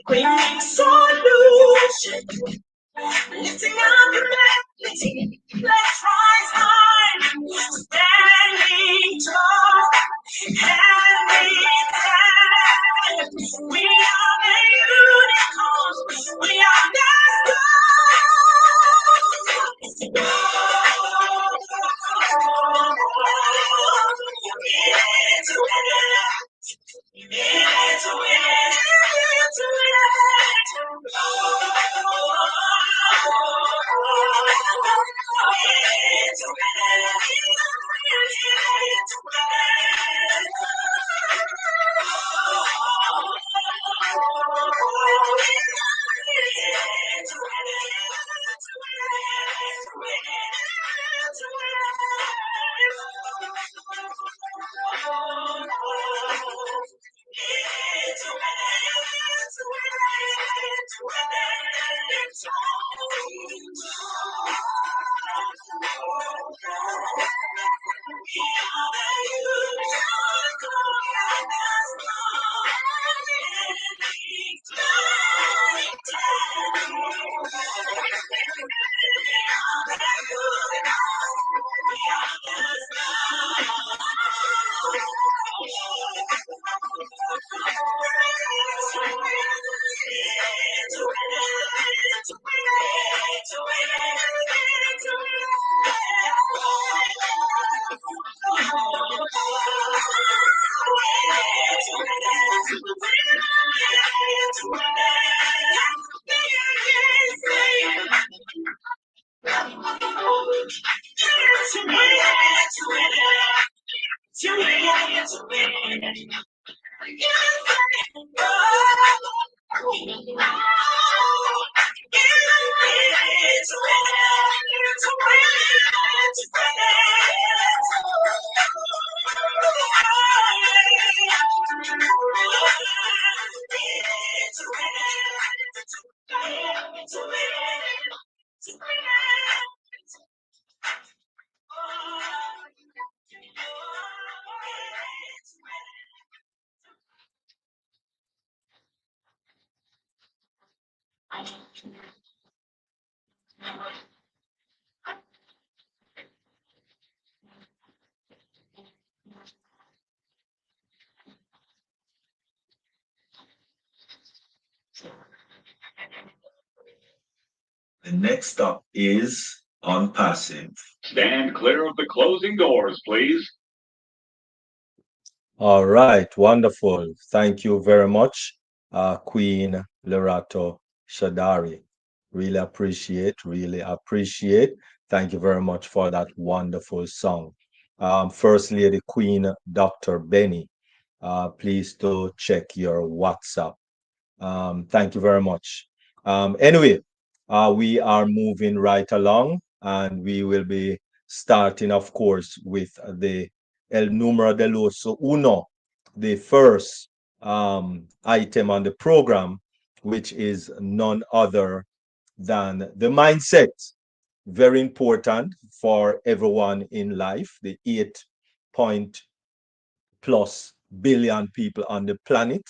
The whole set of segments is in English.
bringing solution, lifting up humanity. Let's rise high, standing tall, hand in hand. We are the unicorns. We are the The next stop is on passive. Stand clear of the closing doors, please. All right, wonderful. Thank you very much, Queen Lerato Shadari. Really appreciate, really appreciate. Thank you very much for that wonderful song. First Lady Queen Dr. Benny, please to check your WhatsApp. Thank you very much. Anyway, we are moving right along and we will be starting, of course, with the El Número de los Uno, the first item on the program, which is none other than the mindset. Very important for everyone in life, the 8+ billion people on the planet.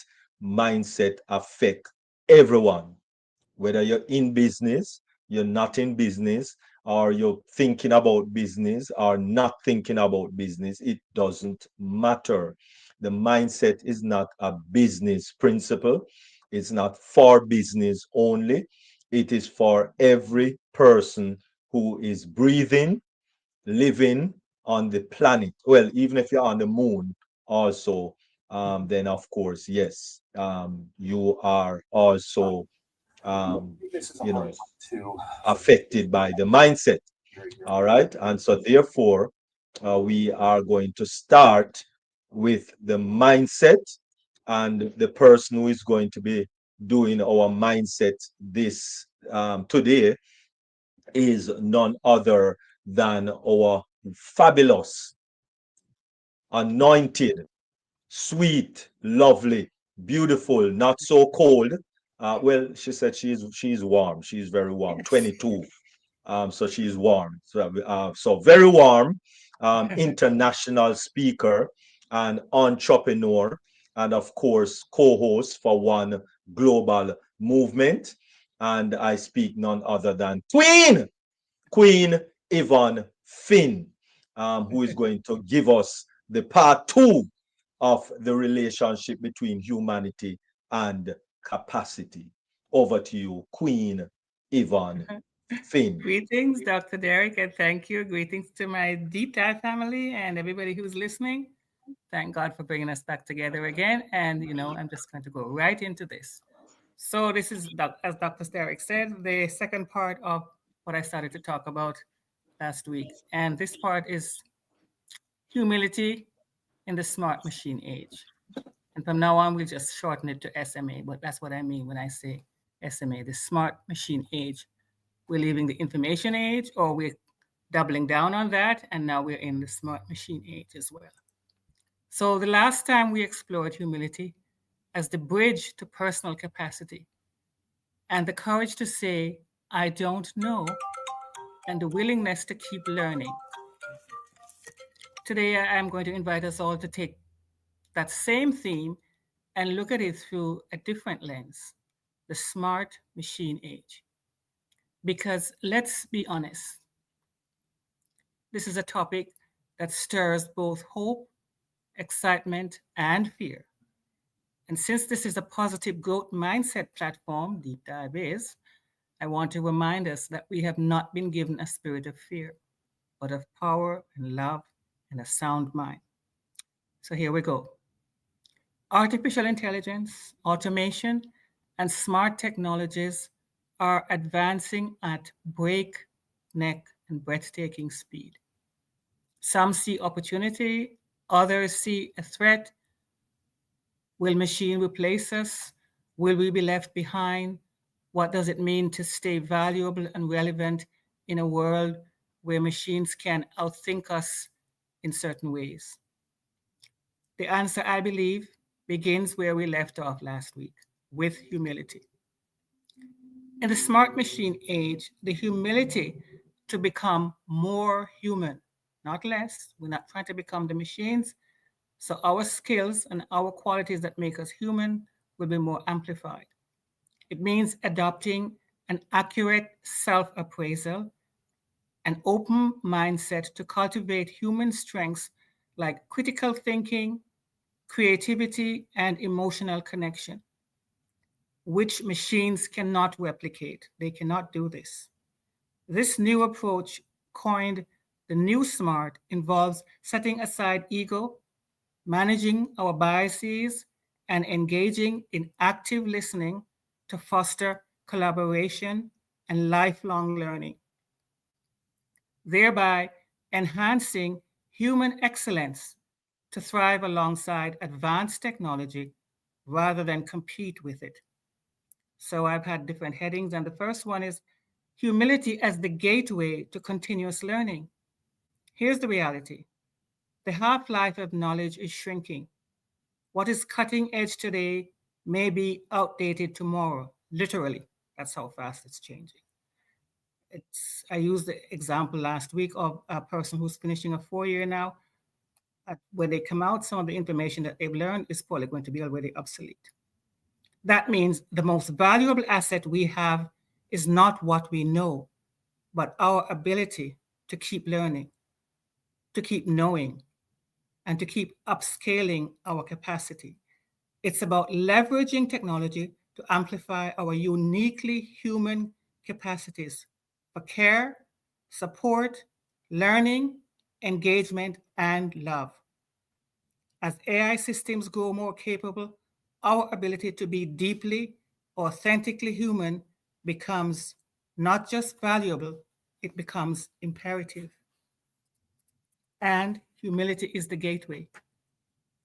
Mindset affect everyone, whether you're in business, you're not in business, or you're thinking about business or not thinking about business. It doesn't matter. The mindset is not a business principle. It's not for business only. It is for every person who is breathing, living on the planet. Well, even if you're on the moon also, then of course, yes, you are also you know, affected by the mindset. All right. And so therefore, we are going to start with the mindset, and the person who is going to be doing our mindset this today is none other than our fabulous, anointed, sweet, lovely, beautiful, not so cold. Well, she said she's warm. She's very warm. 22. So she's warm. So very warm. International speaker and entrepreneur, and of course co-host for one global movement. And I speak none other than Queen Yvonne Finn, who is going to give us the part two of the relationship between humanity and capacity. Over to you, Queen Yvonne Finn. Greetings, Dr. Derek, and thank you. Greetings to my Deep Dive family and everybody who's listening. Thank God for bringing us back together again. And, I'm just going to go right into this. So, this is, as Dr. Derek said, the second part of what I started to talk about last week. And this part is humility in the smart machine age. And from now on, we'll just shorten it to SMA, but that's what I mean when I say SMA, the smart machine age. We're leaving the information age, or we're doubling down on that, and now we're in the smart machine age as well. So the last time we explored humility as the bridge to personal capacity and the courage to say, I don't know, and the willingness to keep learning. Today, I am going to invite us all to take that same theme and look at it through a different lens, the smart machine age. Because let's be honest, this is a topic that stirs both hope, excitement, and fear. And since this is a positive growth mindset platform, Deep Dive is, I want to remind us that we have not been given a spirit of fear, but of power and love and a sound mind. So here we go. Artificial intelligence, automation, and smart technologies are advancing at breakneck and breathtaking speed. Some see opportunity, others see a threat. Will machine replace us? Will we be left behind? What does it mean to stay valuable and relevant in a world where machines can outthink us in certain ways? The answer, I believe, begins where we left off last week, with humility. In the smart machine age, the humility to become more human, not less. We're not trying to become the machines. So our skills and our qualities that make us human will be more amplified. It means adopting an accurate self appraisal, an open mindset to cultivate human strengths like critical thinking, creativity, and emotional connection, which machines cannot replicate. They cannot do this. This new approach, coined the new SMART, involves setting aside ego, managing our biases, and engaging in active listening to foster collaboration and lifelong learning, thereby enhancing human excellence to thrive alongside advanced technology rather than compete with it. So I've had different headings, and the first one is humility as the gateway to continuous learning. Here's the reality: the half life of knowledge is shrinking. What is cutting edge today may be outdated tomorrow. Literally, that's how fast it's changing. I used the example last week of a person who's finishing a 4 year now. When they come out, some of the information that they've learned is probably going to be already obsolete. That means the most valuable asset we have is not what we know, but our ability to keep learning, to keep knowing, and to keep upscaling our capacity. It's about leveraging technology to amplify our uniquely human capacities for care, support, learning, engagement, and love. As AI systems grow more capable, our ability to be deeply, authentically human becomes not just valuable, it becomes imperative. And humility is the gateway.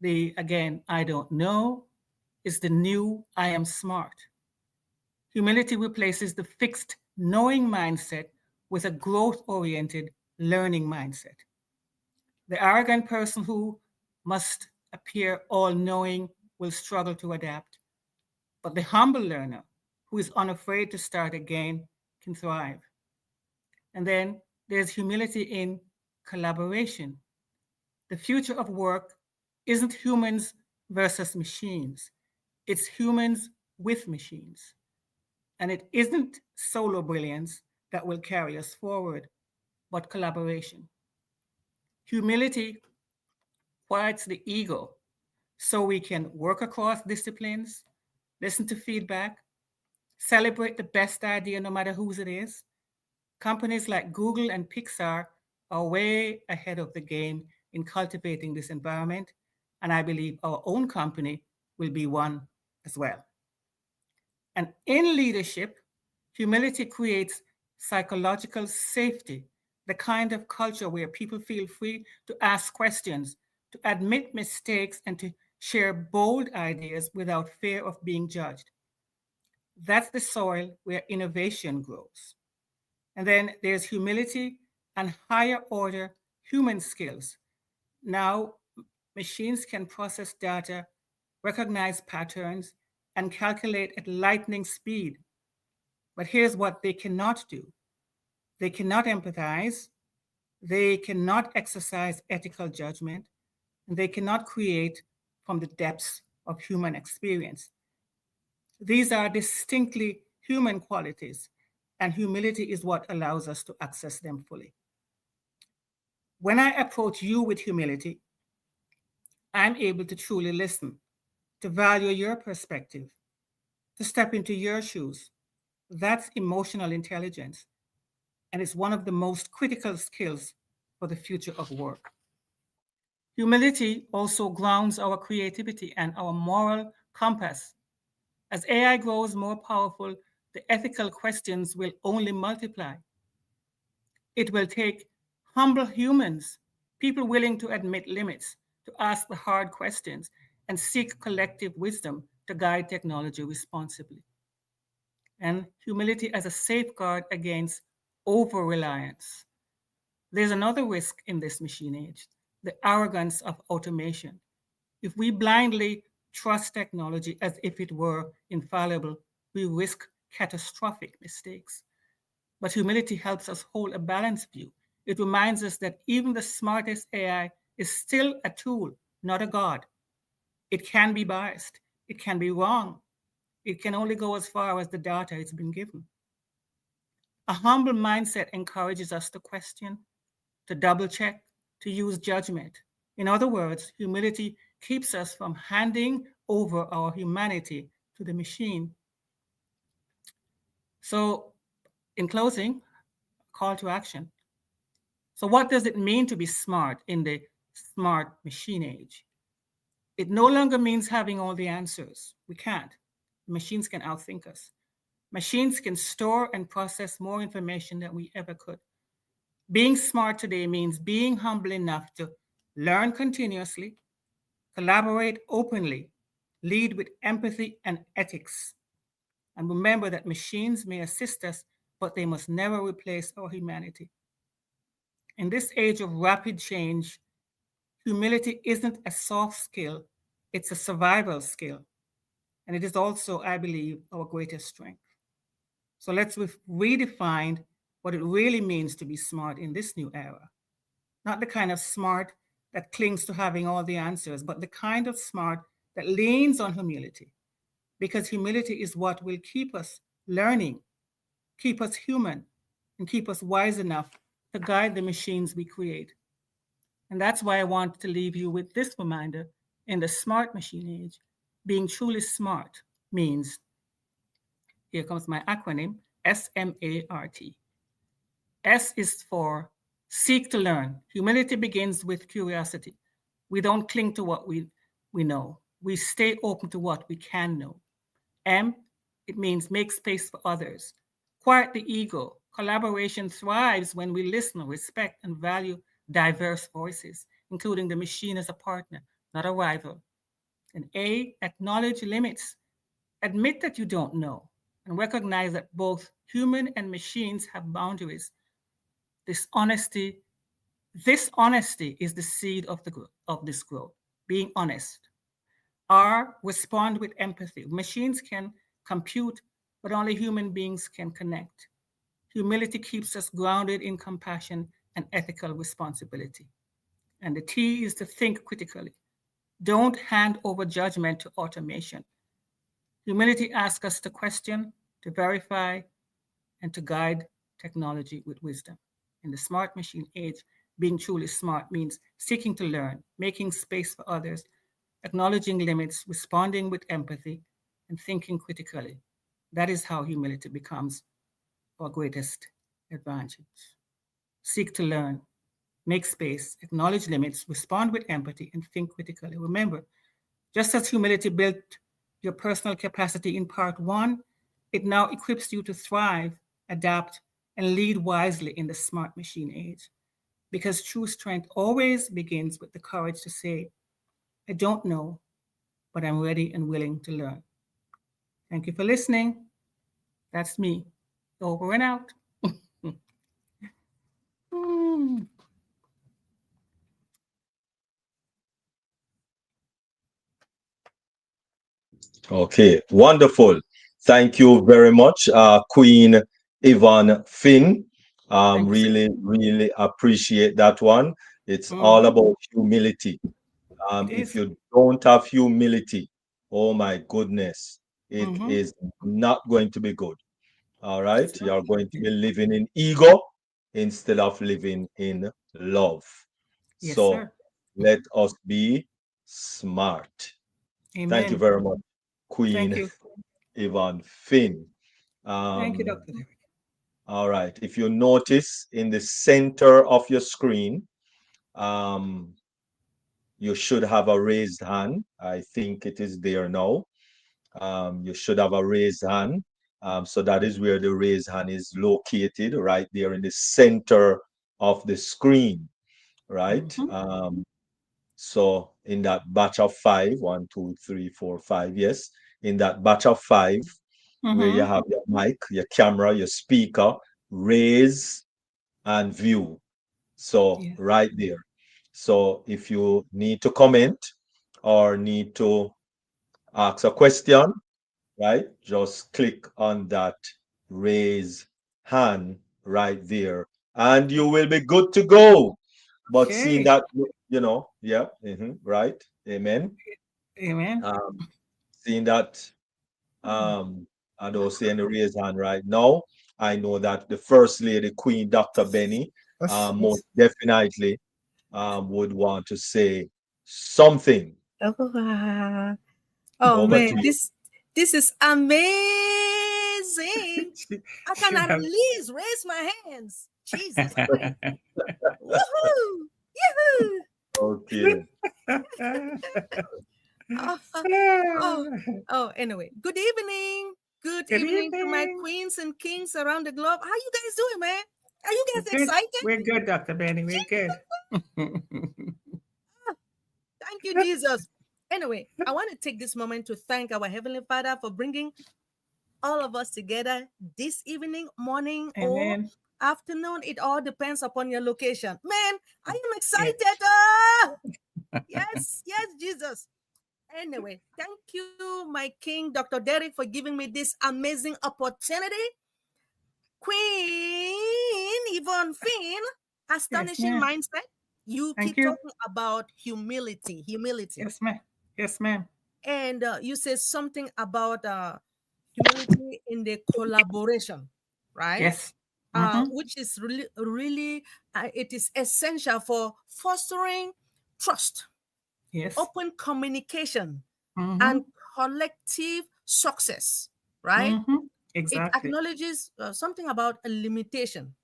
Again, I don't know is the new I am smart. Humility replaces the fixed knowing mindset with a growth oriented learning mindset. The arrogant person who must appear all knowing will struggle to adapt, but the humble learner who is unafraid to start again can thrive. And then there's humility in collaboration. The future of work isn't humans versus machines, it's humans with machines. And it isn't solo brilliance that will carry us forward, but collaboration. Humility quiets the ego so we can work across disciplines, listen to feedback, celebrate the best idea no matter whose it is. Companies like Google and Pixar are way ahead of the game in cultivating this environment, and I believe our own company will be one as well. And in leadership, humility creates psychological safety, the kind of culture where people feel free to ask questions, to admit mistakes, and to share bold ideas without fear of being judged. That's the soil where innovation grows. And then there's humility and higher order human skills. Now, machines can process data, recognize patterns, and calculate at lightning speed. But here's what they cannot do: they cannot empathize, they cannot exercise ethical judgment, and they cannot create from the depths of human experience. These are distinctly human qualities, and humility is what allows us to access them fully. When I approach you with humility, I'm able to truly listen, to value your perspective, to step into your shoes. That's emotional intelligence, and it's one of the most critical skills for the future of work. Humility also grounds our creativity and our moral compass. As AI grows more powerful, the ethical questions will only multiply. It will take humble humans, people willing to admit limits, to ask the hard questions, and seek collective wisdom to guide technology responsibly. And humility as a safeguard against over reliance. There's another risk in this machine age: the arrogance of automation. If we blindly trust technology as if it were infallible, we risk catastrophic mistakes. But humility helps us hold a balanced view. It reminds us that even the smartest AI is still a tool, not a god. It can be biased, it can be wrong, it can only go as far as the data it's been given. A humble mindset encourages us to question, to double check, to use judgment. In other words, humility keeps us from handing over our humanity to the machine. So, in closing, call to action. So, what does it mean to be smart in the smart machine age? It no longer means having all the answers. We can't. Machines can outthink us. Machines can store and process more information than we ever could. Being smart today means being humble enough to learn continuously, collaborate openly, lead with empathy and ethics. And remember that machines may assist us, but they must never replace our humanity. In this age of rapid change, humility isn't a soft skill, it's a survival skill. And it is also, I believe, our greatest strength. So let's redefine what it really means to be smart in this new era. Not the kind of smart that clings to having all the answers, but the kind of smart that leans on humility. Because humility is what will keep us learning, keep us human, and keep us wise enough to guide the machines we create. And that's why I want to leave you with this reminder: in the smart machine age, being truly smart means, here comes my acronym, SMART. S is for seek to learn. Humility begins with curiosity. We don't cling to what we know. We stay open to what we can know. M, it means make space for others. Quiet the ego. Collaboration thrives when we listen, respect, and value diverse voices, including the machine as a partner, not a rival. And A, acknowledge limits. Admit that you don't know and recognize that both human and machines have boundaries. This honesty, this honesty is the seed of this growth. Being honest. R, respond with empathy. Machines can compute, but only human beings can connect. Humility keeps us grounded in compassion and ethical responsibility. And the T is to think critically. Don't hand over judgment to automation. Humility asks us to question, to verify, and to guide technology with wisdom. In the smart machine age, being truly smart means seeking to learn, making space for others, acknowledging limits, responding with empathy, and thinking critically. That is how humility becomes our greatest advantage. Seek to learn, make space, acknowledge limits, respond with empathy, and think critically. Remember, just as humility built your personal capacity in part one, it now equips you to thrive, adapt, and lead wisely in the smart machine age. Because true strength always begins with the courage to say, I don't know, but I'm ready and willing to learn. Thank you for listening. That's me. Over and out. Mm. Okay, wonderful. Thank you very much, Queen Yvonne Finn. Thank you, sir. Really, really appreciate that one. It's all Mm-hmm. about humility. It If is. you don't have humility, oh my goodness, it Mm-hmm. is not going to be good. All right, It's not. you're going to be living in ego instead of living in love. Yes, So sir. let us be smart. Thank you Amen. very much, Thank Queen you. Yvonne Finn. Thank you, Um, Dr. Derek. all right, if you notice in the center of your screen, um, you should have a raised hand. I think it is there now. You should have a raised hand. So that is where the raised hand is located, right there in the center of the screen, right? Mm-hmm. So in that batch of five, 1, 2, 3, 4, 5, yes, in that batch of five, where you Mm-hmm. have your mic, your camera, your speaker, raise and view. So Yes. right there. So if you need to comment or need to ask a question, right, just click on that raise hand right there, and you will be good to go. But seeing Okay. that, yeah, right, amen. Amen. Um, Seeing that, I don't see any raise hand right now. I know that the First Lady, Queen Dr. Benny, most definitely would want to say something. Oh, oh Over man, to you. this is amazing. I She cannot at have- least raise my hands. Jesus Christ. Woohoo! Yahoo! Okay. Oh, oh, oh, anyway. Good evening. Good Good evening to my evening. queens and kings around the globe. How you guys doing, man? Are you We're guys good. excited? We're good, Dr. Benny. We're good. Thank you, Jesus. Anyway, I want to take this moment to thank our Heavenly Father for bringing all of us together this evening, morning, or Amen. afternoon. It all depends upon your location. Man, I am Yes. excited. Ah! Yes, yes, Jesus. Anyway, thank you, my King, Dr. Derek, for giving me this amazing opportunity. Queen Yvonne Finn, Yes, astonishing ma'am. mindset. You Thank keep you. talking about humility, humility. Yes, ma'am. Yes, ma'am. And you say something about humility in the collaboration, right? Yes. Mm-hmm. Which is really, it is essential for fostering trust, Yes. open communication, Mm-hmm. and collective success, right? Mm-hmm. It Exactly. acknowledges something about a limitation.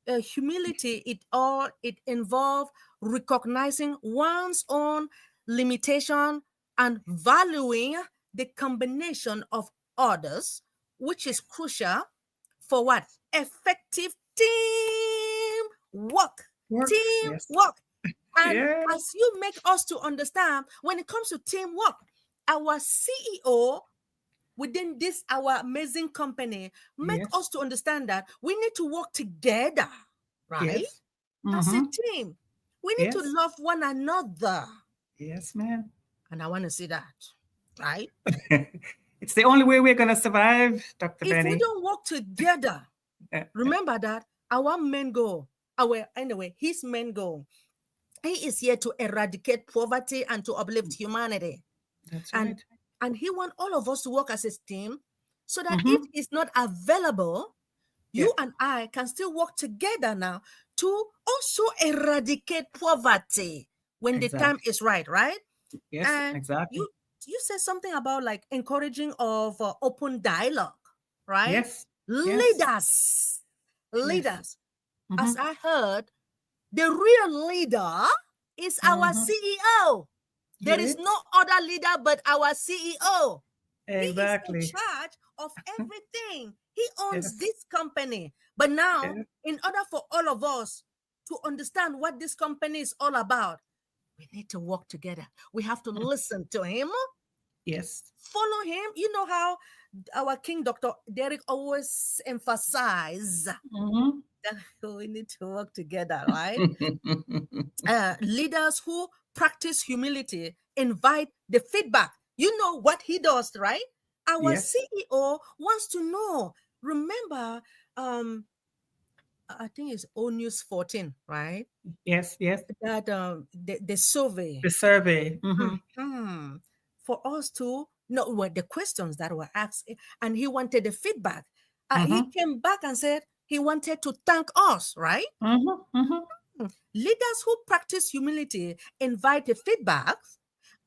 Humility, it involves recognizing one's own limitation and valuing the combination of others, which is crucial for what? Effective team work. Work. Yes. Teamwork. And Yeah. as you make us to understand, when it comes to teamwork, our CEO within this our amazing company make Yes. us to understand that we need to work together, right? Yes. As a Mm-hmm. team, we need to Yes. love one another. Yes, ma'am. And I want to see that, right? It's the only way we're gonna survive, Dr. If we Benny. don't work together, remember that our main goal, his main goal, he is here to eradicate poverty and to uplift humanity. That's And right. and he want all of us to work as a team, so that if Mhm. he's not available, Yeah. you and I can still work together now to also eradicate poverty when the time Exactly. is right, right? Yes, And exactly. you said something about like encouraging of open dialogue, right? Yes. Yes. Leaders, Yes. leaders. As Mhm. I heard, the real leader is our Mhm. CEO. There is no Yes. other leader but our CEO. He is in Exactly. charge of everything. He owns Yes. this company. But now, Yes. in order for all of us to understand what this company is all about, we need to work together. We have to Mm. listen to him, Yes. follow him. You know how our King Dr. Derek always emphasize that Mhm. we need to work together, right? Leaders who practice humility invite the feedback. You know what he does, right? Our Yes. CEO wants to know. Remember, I think it's O News 14, right? Yes. Yes. That the survey. The survey. Mhm. Mhm. For us to know what the questions that were asked, and he wanted the feedback. He Mhm. came back and said he wanted to thank us, right? Mhm. Mhm. Leaders who practice humility invite the feedback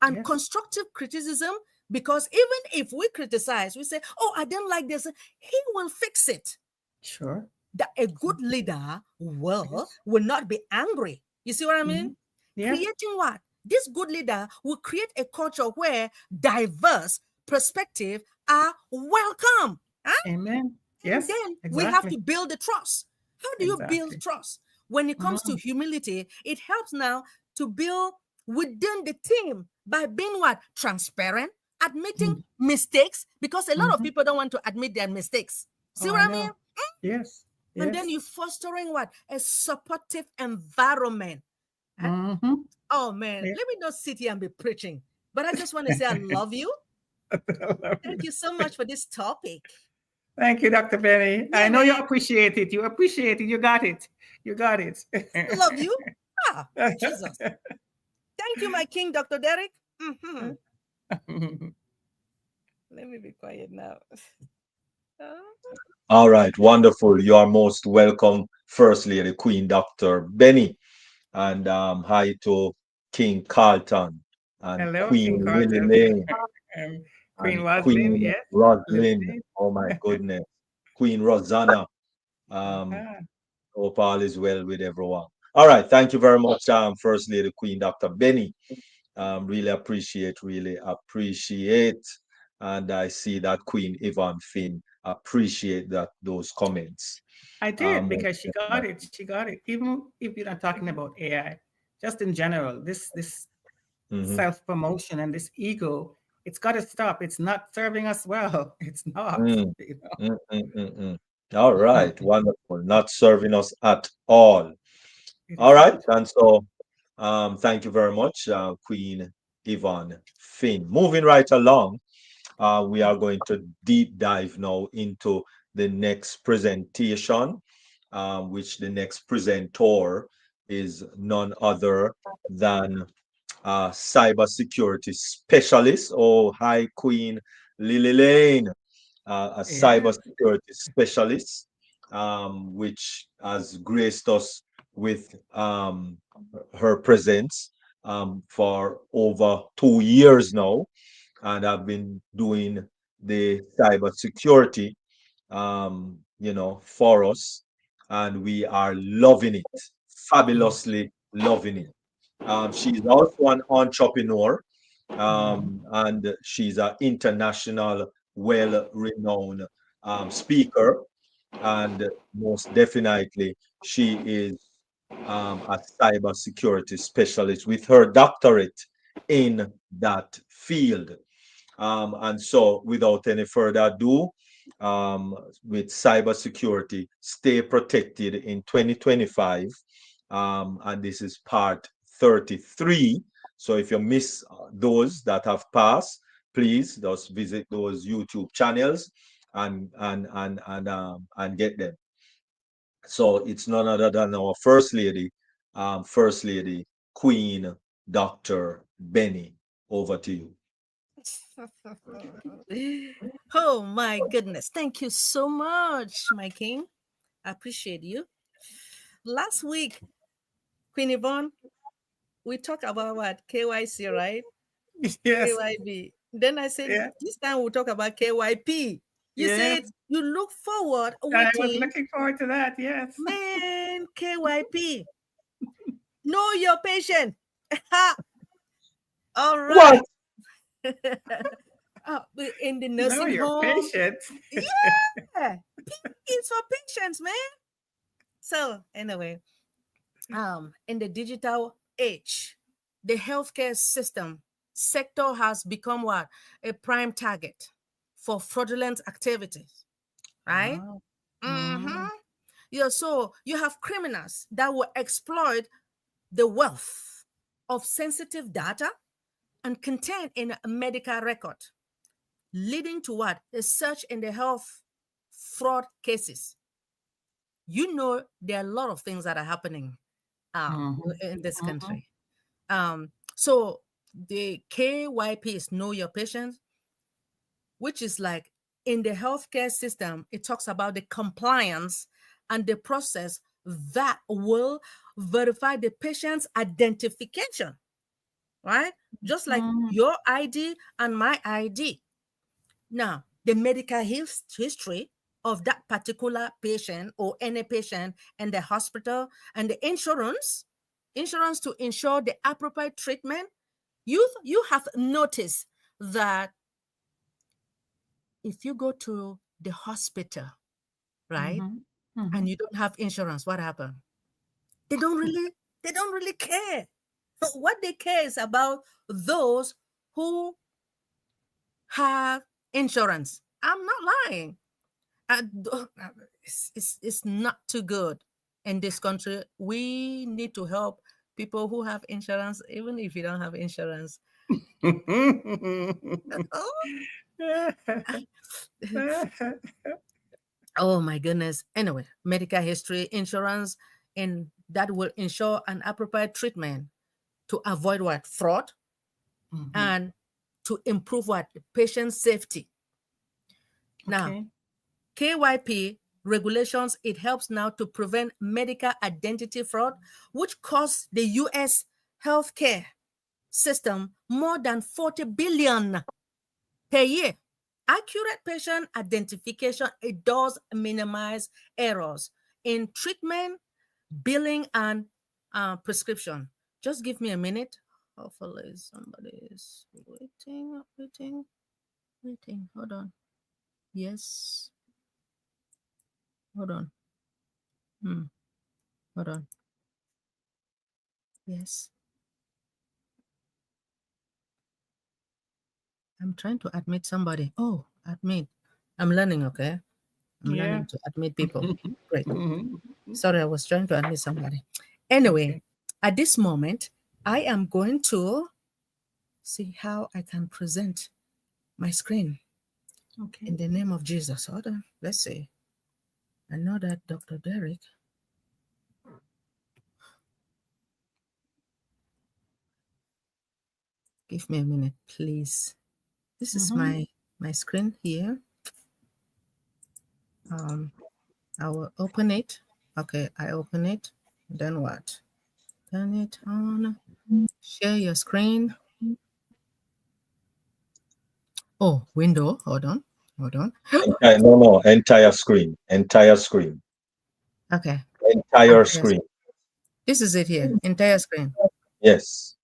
and Yes. constructive criticism, because even if we criticize, we say, "Oh, I didn't like this," he will fix it. Sure. That a good leader Yes. will not be angry. You see what I mean? Mhm. Yes. Creating what? This good leader will create a culture where diverse perspectives are welcome. Huh? Amen. And Yes. then we have to Exactly. build the trust. How do you build Exactly. trust? When it comes to Mhm. humility, it helps now to build within the team by being what? Transparent, admitting Mhm. mistakes, because a lot of Mhm. people don't want to admit their mistakes. See Oh, what I I mean? know. Yes. And then Yes. you fostering what? A supportive environment. Huh? Mhm. Oh man, Yeah. let me not sit here and be preaching. But I just want to say I love you. I love Thank you. you so much for this topic. Thank you, Dr. Benny. Yeah, I know you man. appreciate it. You appreciate it. You got it. You got it. I love you. Ah, Jesus. Thank you, my king, Dr. Derek. Mhm. Let me be quiet now. All right, wonderful. You are most welcome, First Lady Queen Dr. Benny, and hi to King Carlton and Hello, King Queen Lily Carter. Lane Queen and Roslyn, Queen yes. Rosalind. Lily. Oh my goodness, Queen Rosanna. Um, Uh-huh. Hope all is well with everyone. All right, thank you very much, First Lady Queen Dr. Benny. Really appreciate. And I see that Queen Yvonne Finn appreciate that those comments. I did Most because she got it. definitely. She got it. Even if you're not talking about AI, just in general, this Mhm. self promotion and this ego, it's got to stop. It's not serving us well. It's not. Mm, You mm, mm, mm, mm. All know? right, wonderful. Not serving us at all. It All is right, not. and so thank you very much, Queen Yvonne Finn. Moving right along, we are going to deep dive now into the next presentation, which the next presenter is none other than cybersecurity specialist. Oh, hi, Queen Lily Lane, a Yeah. cybersecurity specialist, which has graced us with her presence for over 2 years now, and I've been doing the cybersecurity, for us, and we are loving it, Yes. fabulously loving it. She's also an entrepreneur, Mhm. and she's an international, well-renowned speaker, and most definitely, she is a cybersecurity specialist with her doctorate in that field. And so, without any further ado, um, with cybersecurity, stay protected in 2025. And this is part 33. So, if you miss those that have passed, please just visit those YouTube channels and get them. So it's none other than our First Lady Queen Dr. Benny. Over to you. Oh my goodness. Thank you so much, my king. I appreciate you. Last week, Queen Yvonne, we talked about what? KYC, right? Yes. KYB. Then I said, Yeah. this time we'll talk about KYP. You said Yes. you look forward, I was waiting. looking forward to that. Yes. Man, KYP. Know your patient. All What? right. In the Know nursing your home. patient. Yeah. It's for patients, man. So anyway, in the digital age, the healthcare system sector has become what? A prime target for fraudulent activities, right? Wow. Mm-hmm. Yeah, so you have criminals that will exploit the wealth of sensitive data and content in a medical record, leading to what? A surge in the health fraud cases. You know, there are a lot of things that are happening in this country. So the KYP is Know Your Patient, which is like in the healthcare system, it talks about the compliance and the process that will verify the patient's identification, right? Just like your ID and my ID. Now, the medical history of that particular patient or any patient in the hospital and the insurance to ensure the appropriate treatment. You have noticed that if you go to the hospital, right, and you don't have insurance, what happened? They don't really care. What they care is about those who have insurance. I'm not lying. It's not too good in this country. We need to help people who have insurance, even if you don't have insurance. Oh my goodness. Anyway, medical history, insurance, and that will ensure an appropriate treatment to avoid what? Fraud and to improve what? Patient safety. Now, Okay. KYP regulations, it helps now to prevent medical identity fraud, which costs the US healthcare system more than 40 billion per year. Accurate patient identification, it does minimize errors in treatment, billing, and prescription. Just give me a minute. Hopefully somebody is waiting. Hold on. Yes. Hold on. Hold on. Yes. I'm trying to admit somebody. Oh, admit. I'm learning, okay? I'm Yeah. learning to admit people. Great. Mhm. Sorry, I was trying to admit somebody. Anyway, Okay. at this moment, I am going to see how I can present my screen Okay. in the name of Jesus. Hold on. Let's see. I know that Dr. Derek. Give me a minute, please. This is my screen here. I will open it. Okay, I open it. Then what? Turn it on. Share your screen. Oh, window. Hold on. No, entire screen. Entire screen. Okay. Entire Yes. screen. This is it here. Entire screen. Yes.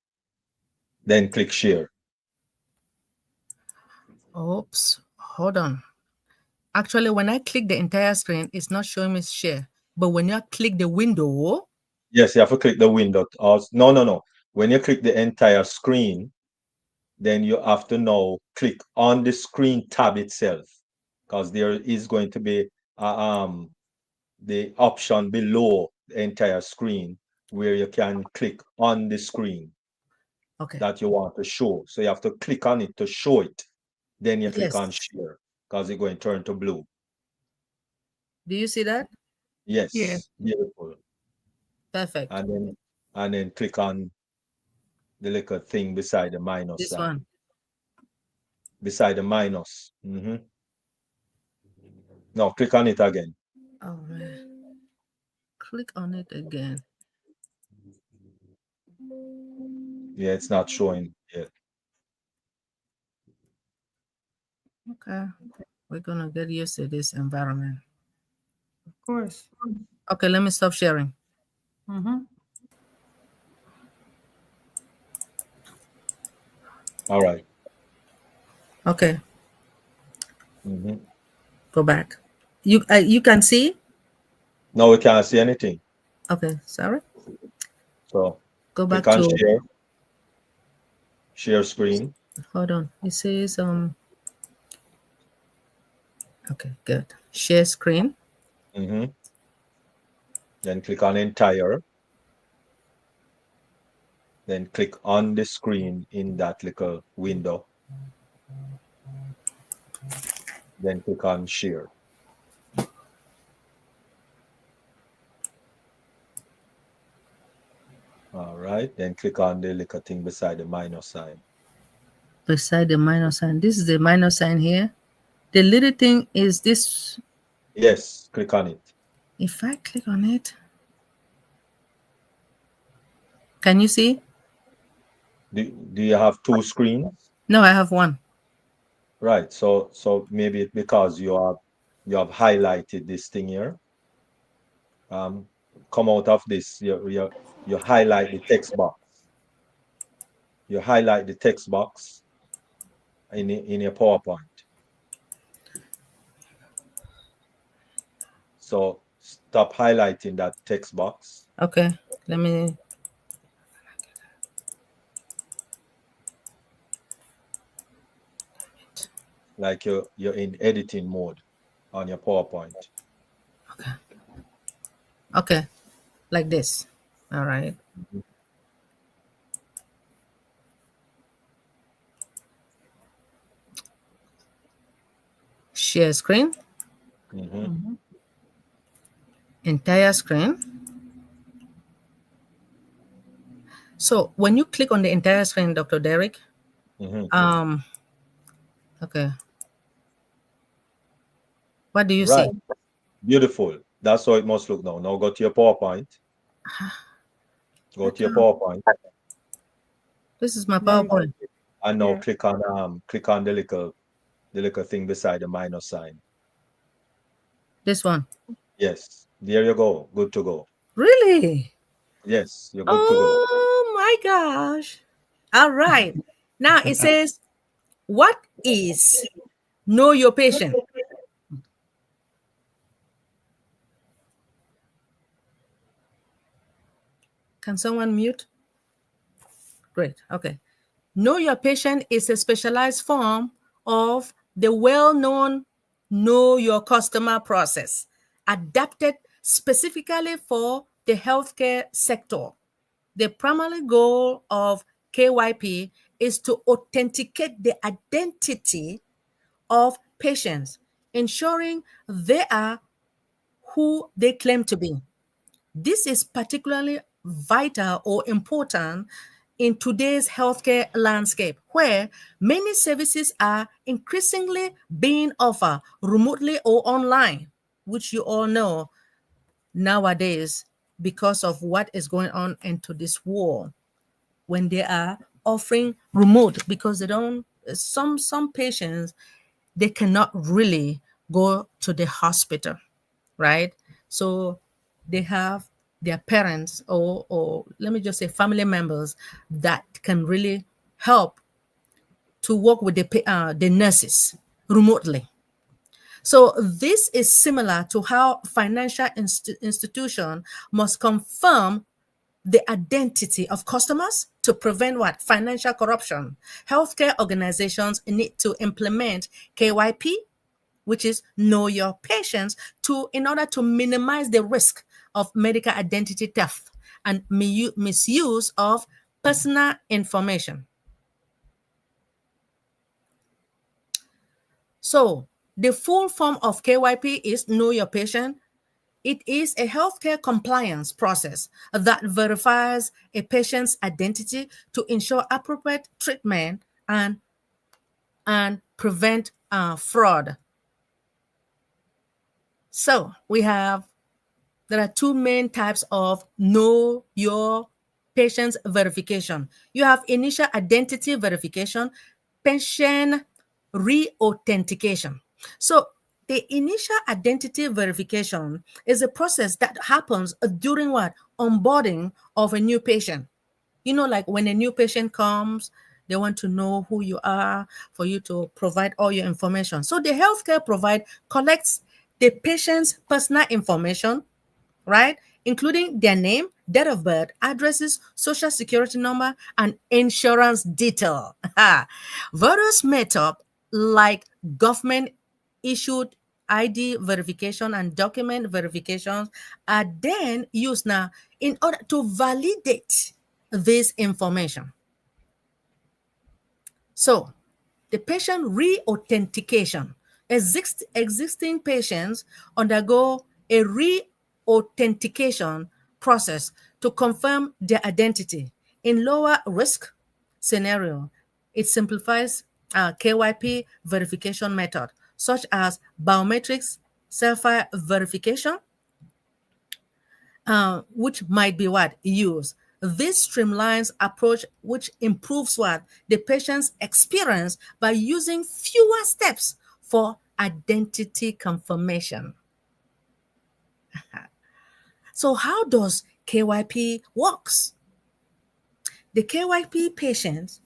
Then click share. Oops. Hold on. Actually, when I click the entire screen, it's not showing me share. But when you click the window, Yes, you have to click the window. No. When you click the entire screen, then you have to now click on the screen tab itself, because there is going to be the option below the entire screen where you can click on the screen okay. that you want to show. So you have to click on it to show it. Then you click Yes. on share, because it's going to turn to blue. Do you see that? Yes, Yeah. beautiful. Perfect. And then click on the little thing beside the minus This sign. one. beside the minus. No, click on it again. All right. Click on it again. Yeah, it's not showing yet. Okay. We're gonna get used to this environment. Of course. Okay, let me stop sharing. All right. Okay, Mm-hmm. go back. You can see? Now we can't see anything. Okay, sorry. So Go back click on to share screen. hold on. It says okay, good. Share screen. Mm-hmm. Then click on entire. Then click on the screen in that little window. Then click on share. All right. Then click on the little thing beside the minus sign. Beside the minus sign. This is the minus sign here. The little thing is this. Yes, click on it. If I click on it, can you see? Do you have two screens? No, I have one. Right. So maybe it's because you have highlighted this thing here. Come out of this. You highlight the text box. You highlight the text box in your PowerPoint. So stop highlighting that text box. Okay, let me. Like you're in editing mode on your PowerPoint. Okay. Okay, like this. All right. Share screen. Entire screen. So when you click on the entire screen, Dr. Derek, okay. What do you Right. see? Beautiful. That's how it must look now. Now go to your PowerPoint. Go to your PowerPoint. This is my PowerPoint. And now Yeah. click on the little thing beside the minus sign. This one. Yes. There you go. Good to go. Really? Yes, you're good to go. Oh my gosh. All right. Now it says, what is know your patient? Can someone mute? Great. Okay. Know your patient is a specialized form of the well-known know your customer process, adapted specifically for the healthcare sector. The primary goal of KYP is to authenticate the identity of patients, ensuring they are who they claim to be. This is particularly vital or important in today's healthcare landscape, where many services are increasingly being offered remotely or online, which you all know nowadays because of what is going on into this war, when they are offering remote because they don't some patients they cannot really go to the hospital, right? So they have their parents or let me just say family members that can really help to work with the nurses remotely. So this is similar to how financial institution must confirm the identity of customers to prevent what? Financial corruption. Healthcare organizations need to implement KYP, which is know your patients, in order to minimize the risk of medical identity theft and misuse of personal information. So the full form of KYP is know your patient. It is a healthcare compliance process that verifies a patient's identity to ensure appropriate treatment and prevent fraud. So there are two main types of know your patient's verification. You have initial identity verification, patient re-authentication. So the initial identity verification is a process that happens during what? Onboarding of a new patient. You know, like when a new patient comes, they want to know who you are for you to provide all your information. So the healthcare provider collects the patient's personal information, right? Including their name, date of birth, addresses, social security number, and insurance detail. Various methods like government issued ID verification and document verifications are then used now in order to validate this information. So the patient re-authentication. Existing patients undergo a re-authentication process to confirm their identity. In lower risk scenario, it simplifies KYP verification method, such as biometrics, self-verification, which might be what used. This streamlines approach which improves what the patient's experience by using fewer steps for identity confirmation. So how does KYP works? The KYP patient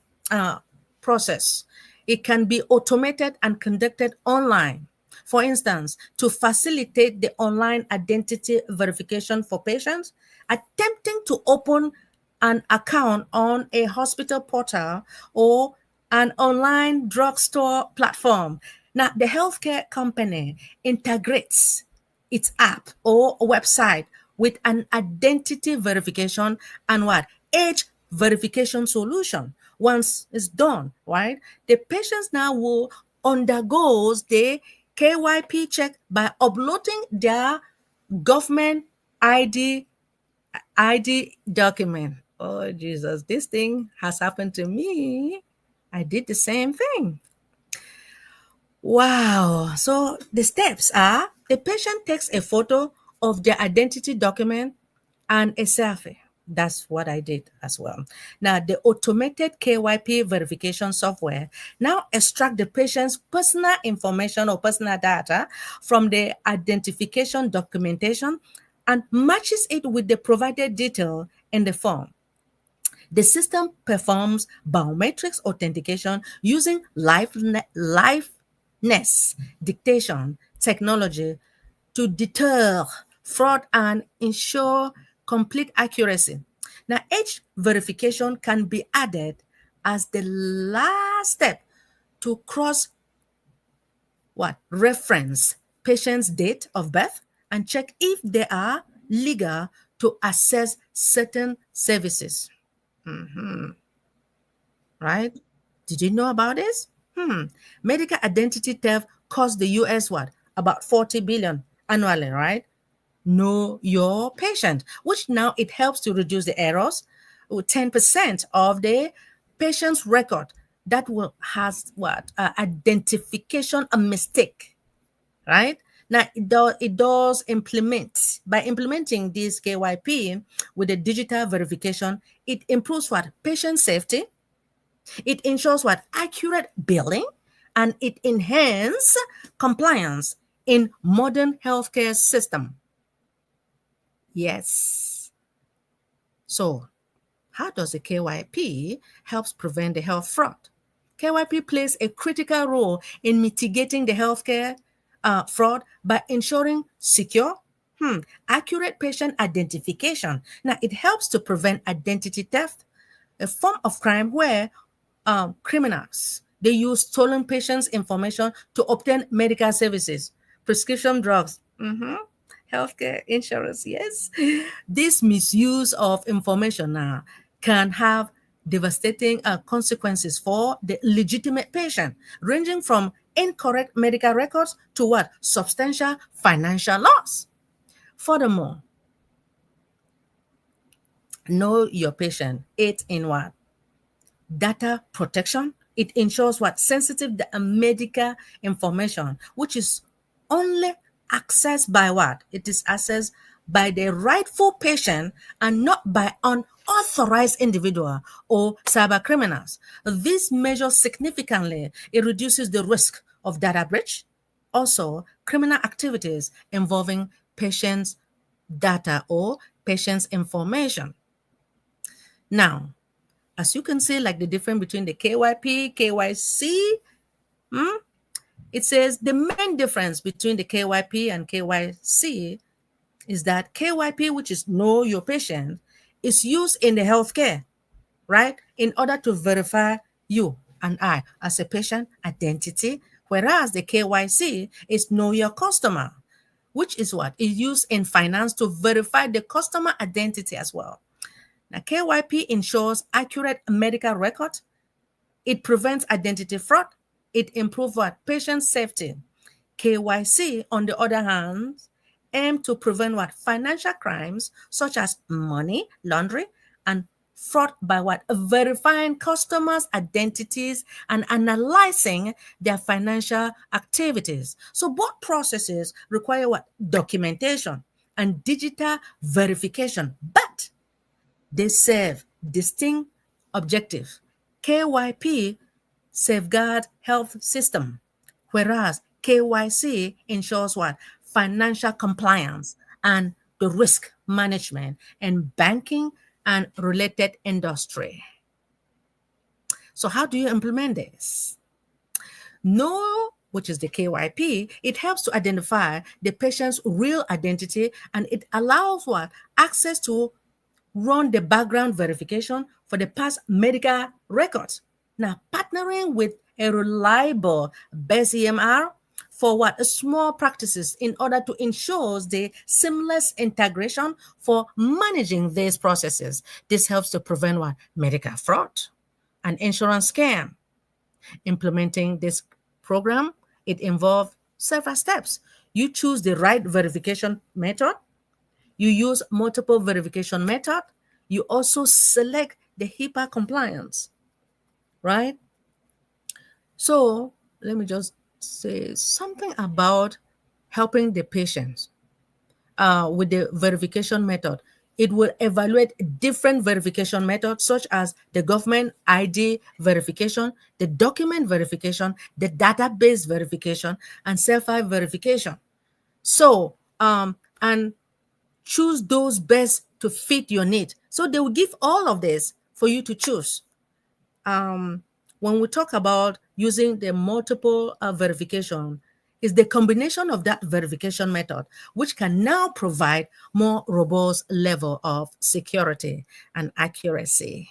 process, it can be automated and conducted online. For instance, to facilitate the online identity verification for patients attempting to open an account on a hospital portal or an online drugstore platform. Now, the healthcare company integrates its app or website with an identity verification and what? Age verification solution. Once it's done, right? The patients now will undergoes the KYP check by uploading their government ID document. Oh Jesus, this thing has happened to me. I did the same thing. Wow. So the steps are the patient takes a photo of their identity document and a selfie. That's what I did as well. Now, the automated KYP verification software now extract the patient's personal information or personal data from the identification documentation and matches it with the provided detail in the form. The system performs biometrics authentication using liveness dictation technology to deter fraud and ensure complete accuracy. Now, age verification can be added as the last step to cross reference patient's date of birth and check if they are legal to access certain services. Right? Did you know about this? Medical identity theft costs the US what? About 40 billion annually, right? Know your patient, which now it helps to reduce the errors. 10% of the patient's record that will has what? Identification a mistake, right? Now it does implement by implementing this KYP with the digital verification, it improves what? Patient safety. It ensures what? Accurate billing, and it enhances compliance in modern healthcare system. Yes. So, how does the KYP helps prevent the health fraud? KYP plays a critical role in mitigating the healthcare fraud by ensuring secure, accurate patient identification. Now, it helps to prevent identity theft, a form of crime where criminals they use stolen patients' information to obtain medical services, prescription drugs, healthcare insurance. Yes, this misuse of information now can have devastating consequences for the legitimate patient, ranging from incorrect medical records to what? Substantial financial loss. Furthermore, know your patient. It's in what? Data protection. It ensures what? Sensitive medical information, which is only accessed by what? It is accessed by the rightful patient and not by unauthorized individual or cyber criminals. This measures significantly, it reduces the risk of data breach, also criminal activities involving patients' data or patients' information. Now, as you can see, like the difference between the KYP, KYC, it says the main difference between the KYP and KYC is that KYP, which is know your patient, is used in the healthcare, right? In order to verify you and I as a patient identity, whereas the KYC is know your customer, which is what is used in finance to verify the customer identity as well. Now, KYP ensures accurate medical record. It prevents identity fraud. It improves what? Patient safety. KYC, on the other hand, aim to prevent what? Financial crimes such as money laundering and fraud by what? Verifying customers' identities and analyzing their financial activities. So both processes require what? Documentation and digital verification, but they serve distinct objectives. KYP safeguard health system, whereas KYC ensures what? Financial compliance and the risk management in banking and related industry. So how do you implement this? Know, which is the KYP, it helps to identify the patient's real identity and it allows what? Access to run the background verification for the past medical records. Now, partnering with a reliable base EMR for what? Small practices in order to ensure the seamless integration for managing these processes. This helps to prevent what? Medical fraud and insurance scam. Implementing this program, it involves several steps. You choose the right verification method. You use multiple verification method. You also select the HIPAA compliance, right? So let me just say something about helping the patients with the verification method. It will evaluate different verification methods such as the government ID verification, the document verification, the database verification, and self-I verification. So, and choose those best to fit your need. So they will give all of this for you to choose. When we talk about using the multiple verification, is the combination of that verification method, which can now provide more robust level of security and accuracy.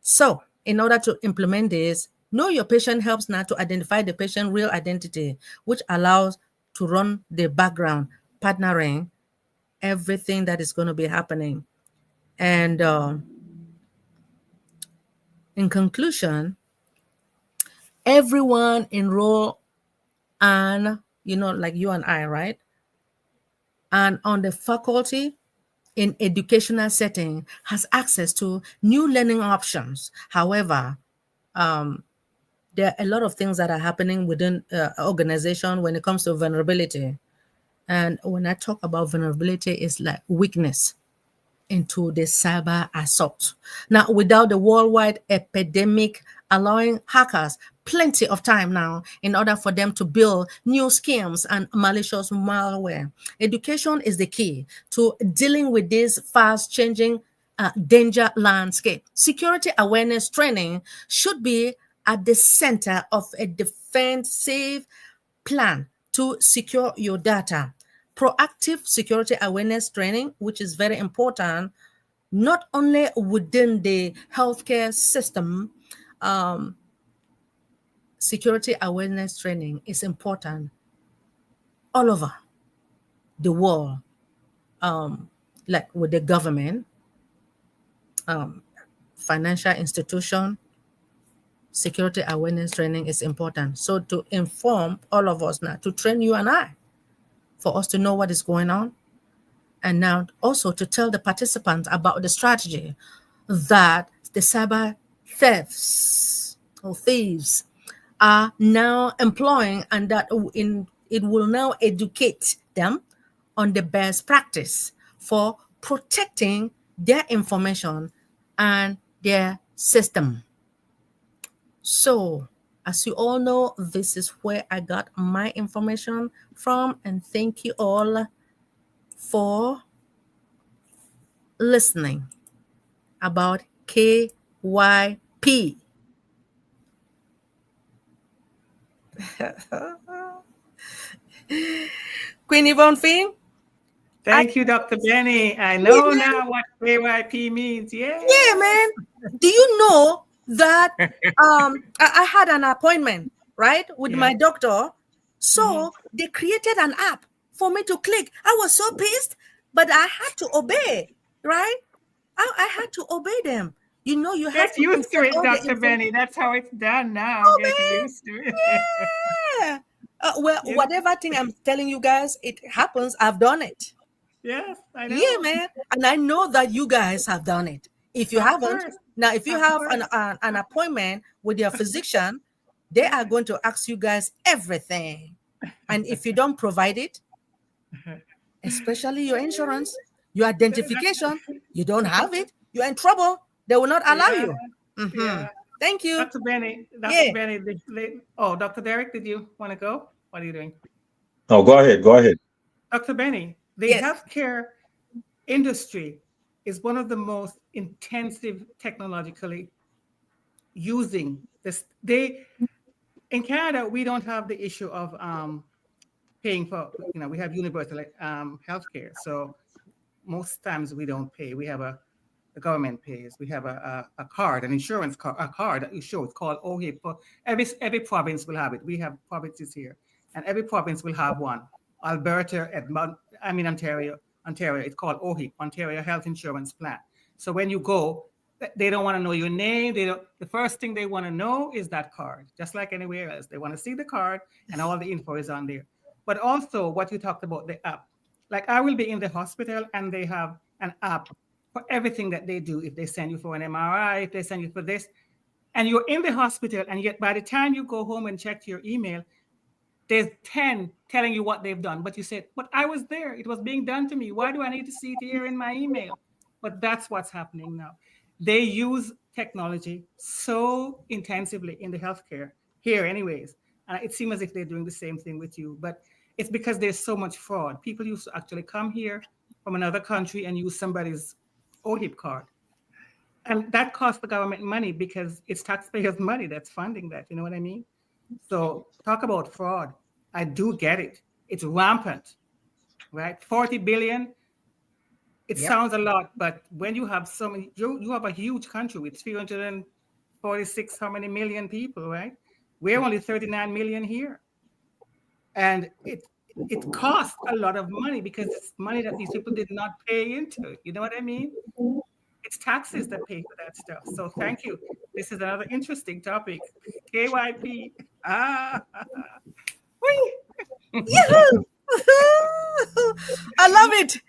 So in order to implement this, know your patient helps now to identify the patient real identity, which allows to run the background partnering everything that is going to be happening. And in conclusion, everyone enroll and like you and I, right? And on the faculty in educational setting has access to new learning options. However, there are a lot of things that are happening within organization when it comes to vulnerability. And when I talk about vulnerability, it's like weakness into the cyber assault. Now, without the worldwide epidemic allowing hackers plenty of time now in order for them to build new schemes and malicious malware, education is the key to dealing with this fast changing danger landscape. Security awareness training should be at the center of a defensive plan to secure your data. Proactive security awareness training, which is very important, not only within the healthcare system, security awareness training is important all over the world, like with the government, financial institution. Security awareness training is important. So to inform all of us now, to train you and I, for us to know what is going on, and now also to tell the participants about the strategy that the cyber thefts or thieves are now employing, and that it will now educate them on the best practice for protecting their information and their system. So, as you all know, this is where I got my information from, and thank you all for listening about KYP. Queen Yvonne Fee? Thank you, Dr. Benny. I Yeah, know man. now what KYP means. Yeah, Yeah. man. Do you know that I had an appointment, right, with Yeah. my doctor? So Mhm. they created an app for me to click. I was so pissed, but I had to obey, right? I had to obey them. You know, you have Get to used to insert it, all the Dr. information. Benny. That's how it's done now. Oh, Get man. used to it. Yeah. Well, Yes. whatever thing I'm telling you guys, it happens. I've done it. Yes, I Yeah, know. man. And I know that you guys have done it. If you Of haven't, course. now if you Of have course. an appointment with your physician, they are going to ask you guys everything. And if you don't provide it, especially your insurance, your identification, you don't have it, you're in trouble. They will not allow Yeah, you. Mhm. yeah. Thank you. Dr. Benny, Yeah. oh, Dr. Derek, did you want to go? What are you doing? No, go ahead. Go ahead. Dr. Benny, the Yes. healthcare industry is one of the most intensive technologically using this. In Canada, we don't have the issue of paying for, we have universal healthcare. So most times we don't pay. The government pays. We have a card, an insurance card, a card that you show. It's called OHIP. Every province will have it. We have provinces here, and every province will have one. Alberta, Ontario. It's called OHIP, Ontario Health Insurance Plan. So when you go, they don't want to know your name. The first thing they want to know is that card, just like anywhere else. They want to see the card, and all the info is on there. But also, what you talked about, the app. Like I will be in the hospital, and they have an app for everything that they do. If they send you for an MRI, if they send you for this, and you're in the hospital, and yet by the time you go home and check your email, there's 10 telling you what they've done. But you said, but I was there. It was being done to me. Why do I need to see it here in my email? But that's what's happening now. They use technology so intensively in the healthcare here anyways. And it seems as if they're doing the same thing with you. But it's because there's so much fraud. People used to actually come here from another country and use somebody's OHIP card. And that costs the government money because it's taxpayers' money that's funding that. You know what I mean? So talk about fraud. I do get it. It's rampant, right? 40 billion. It sounds a lot, but when you have so many, you have a huge country with 346 how many million people, right? We're only 39 million here. And it costs a lot of money because it's money that these people did not pay into. You know what I mean? It's taxes that pay for that stuff. So thank you. This is another interesting topic. KYP. Yahoo! I love it.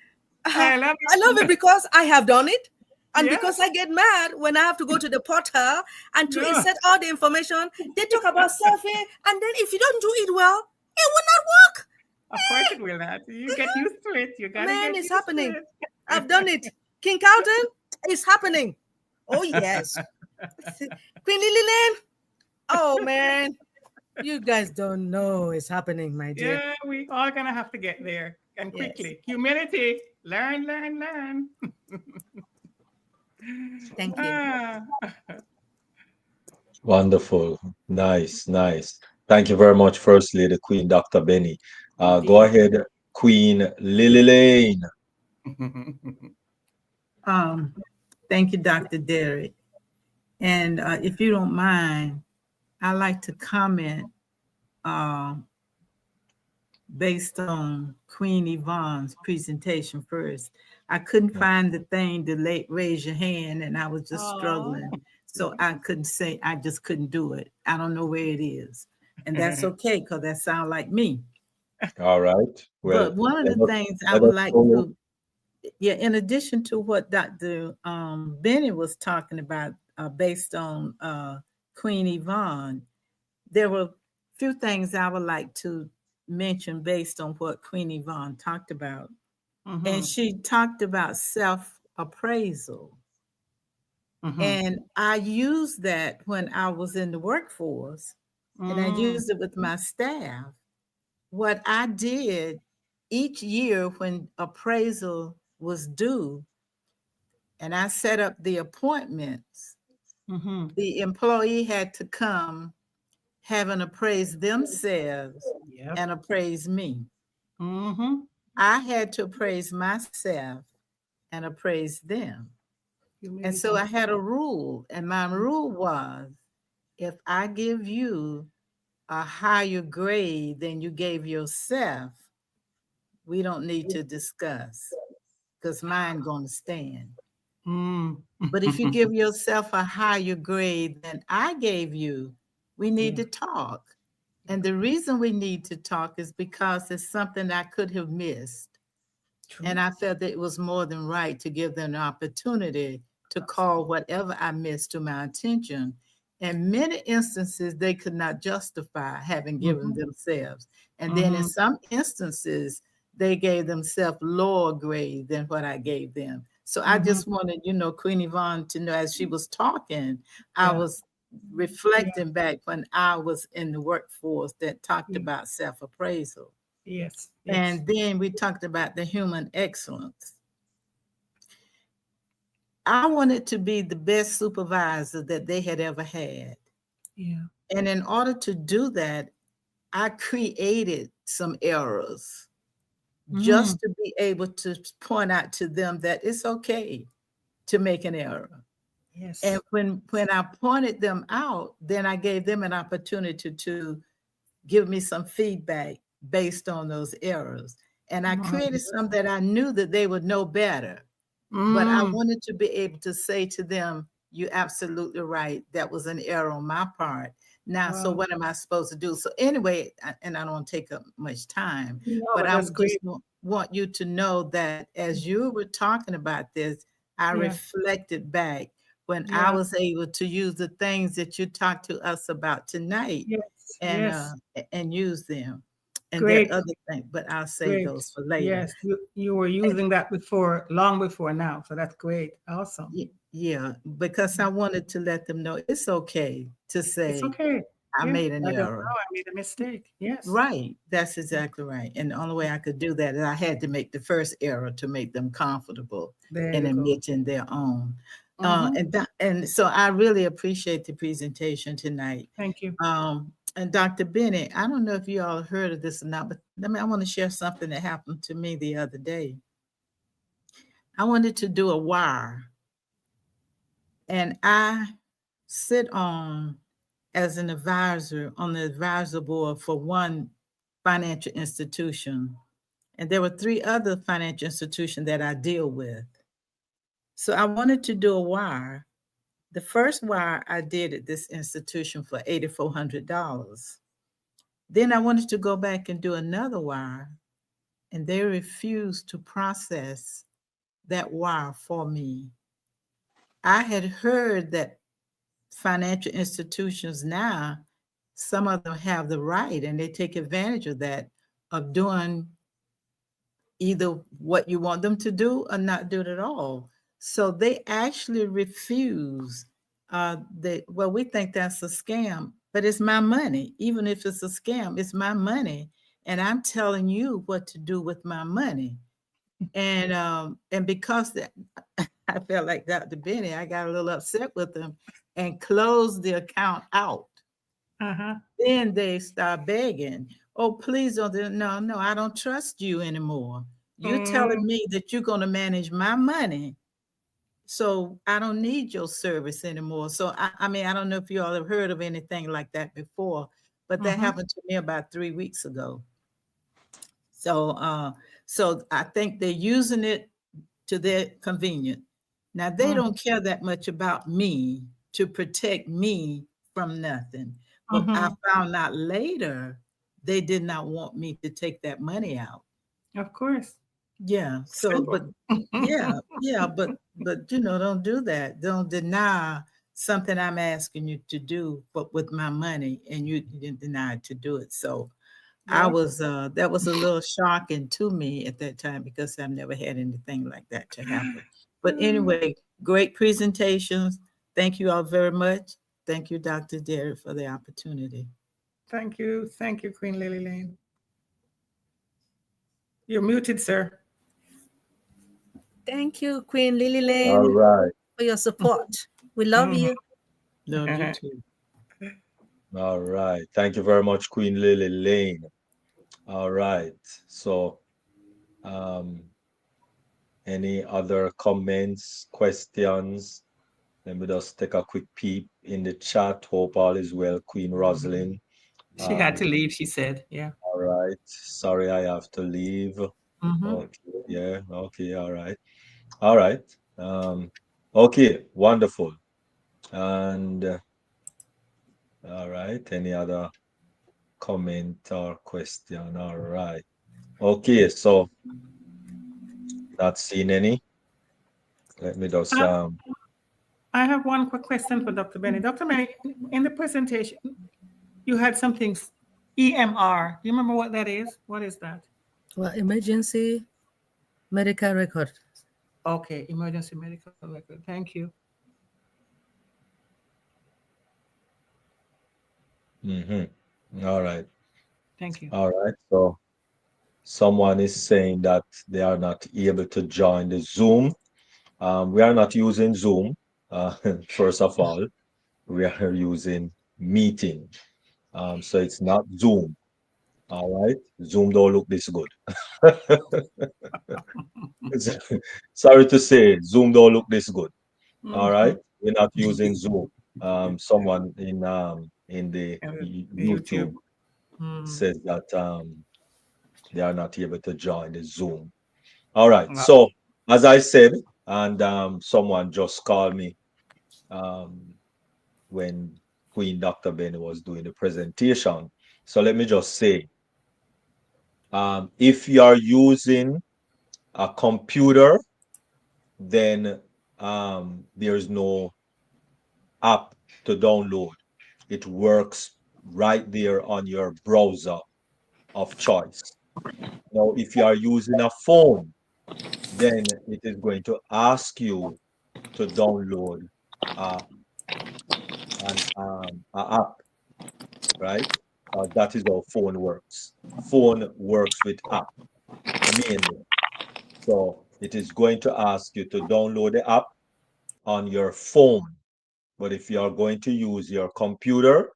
I love it. I love it because I have done it. And Yes. because I get mad when I have to go to the portal and to Yeah. insert all the information, they talk about selfie, and then if you don't do it well, it will not work. Of course it will not. You get used to it. You gotta Man, get it's used happening. to it. I've done it. King Carlton, it's happening. Oh, yes. Queen Lillian, oh, man. You guys don't know it's happening, my dear. Yeah, we all gonna have to get there and Yes. quickly. Humility. Learn, learn, learn. Thank you. Ah. Wonderful. Nice, nice. Thank you very much, First Lady Queen Dr. Benny. Go Indeed. ahead, Queen Lily Lane. Thank you, Dr. Derek. And if you don't mind, I'd like to comment based on Queen Yvonne's presentation first. I couldn't find the thing to raise your hand, and I was just struggling. So I couldn't say, I just couldn't do it. I don't know where it is. And that's okay, because that sounds like me. All right. Well, But one of let the us- things I let would us like go- to, yeah, in addition to what Dr. Benny was talking about, based on Queen Yvonne, there were a few things I would like to mention based on what Queen Yvonne talked about. Mm-hmm. And she talked about self-appraisal. Mm-hmm. And I used that when I was in the workforce, and I used it with my staff. What I did each year when appraisal was due, and I set up the appointments, Mm-hmm. the employee had to come, having appraised themselves Yep. and appraise me. Mm-hmm. I had to appraise myself and appraise them. And so I had a rule, and my rule was, if I give you a higher grade than you gave yourself, we don't need to discuss, because mine gonna stand. But if you give yourself a higher grade than I gave you, we need to talk. And the reason we need to talk is because it's something I could have missed. True. And I felt that it was more than right to give them an opportunity to call whatever I missed to my attention. In many instances, they could not justify having given themselves. And then in some instances, they gave themselves lower grade than what I gave them. So I just wanted, Queen Yvonne to know, as she was talking, I was reflecting back when I was in the workforce that talked about self-appraisal. Yes. And then we talked about the human excellence. I wanted to be the best supervisor that they had ever had. Yeah. And in order to do that, I created some errors just to be able to point out to them that it's okay to make an error. Yes. And when I pointed them out, then I gave them an opportunity to give me some feedback based on those errors. And I created some that I knew that they would know better. But I wanted to be able to say to them, you're absolutely right. That was an error on my part. Now, so what am I supposed to do? So anyway, and I don't want to take up much time, but I just want you to know that as you were talking about this, I reflected back when I was able to use the things that you talked to us about tonight and use them. And there are other things, but I'll save those for later. Yes, you were using that before, long before now. So that's great. Awesome. Yeah, because I wanted to let them know it's okay to say, It's okay. I made an error. I made a mistake. Yes. Right. That's exactly right. And the only way I could do that is I had to make the first error to make them comfortable in admitting their own. And so I really appreciate the presentation tonight. Thank you. And Dr. Benny, I don't know if you all heard of this or not, but I want to share something that happened to me the other day. I wanted to do a wire, and I sit on as an advisor on the advisor board for one financial institution. And there were 3 other financial institutions that I deal with. So I wanted to do a wire. The first wire I did at this institution for $8,400. Then I wanted to go back and do another wire, and they refused to process that wire for me. I had heard that financial institutions now, some of them have the right, and they take advantage of that, of doing either what you want them to do or not do it at all. So they actually refuse. We think that's a scam, but it's my money. Even if it's a scam, it's my money, and I'm telling you what to do with my money. And because that, I felt like Dr. Benny, I got a little upset with them and closed the account out. Then they start begging, oh, please don't. No, I don't trust you anymore. You're telling me that you're going to manage my money, so I don't need your service anymore. So, I mean, I don't know if you all have heard of anything like that before, but that happened to me about 3 weeks ago. So, so I think they're using it to their convenience. Now, they don't care that much about me to protect me from nothing. But I found out later they did not want me to take that money out. Of course. Yeah. So, but but don't do that. Don't deny something I'm asking you to do, but with my money, and you denied to do it. So I Yeah. was that was a little shocking to me at that time because I've never had anything like that to happen. But anyway, great presentations. Thank you all very much. Thank you, Dr. Derry, for the opportunity. Thank you, Queen Lily Lane. You're muted, sir. Thank you, Queen Lily All Lane, right. for your support. We love you. Love you too. All right. Thank you very much, Queen Lily Lane. All right. So, any other comments, questions? Let me just take a quick peep in the chat. Hope all is well, Queen Rosalind. She had to leave, she said. Yeah. All right. Sorry, I have to leave. Mhm. Okay. Yeah. Okay. All right. All right. Okay. Wonderful. And all right. Any other comment or question? All right. Okay. So, not seeing any. Let me just I have one quick question for Dr. Benny. Dr. Benny, in the presentation, you had something EMR. Do you remember what that is? What is that? Well, emergency medical record. Okay, emergency medical record. Thank you. All right. Thank you. All right. So someone is saying that they are not able to join the Zoom. We are not using Zoom. First of all, we are using Meeting. So it's not Zoom. All right. Zoom don't look this good. Sorry to say, Zoom don't look this good. All right. We're not using Zoom. Someone in the YouTube. YouTube says that they are not able to join the Zoom. All right. So as I said, and someone just called me when Queen Dr. Benny was doing the presentation. So let me just say, if you are using a computer, then there's no app to download. It works right there on your browser of choice. Now, if you are using a phone, then it is going to ask you to download an app, right? That is how phone works. Phone works with app, mainly. So it is going to ask you to download the app on your phone. But if you are going to use your computer,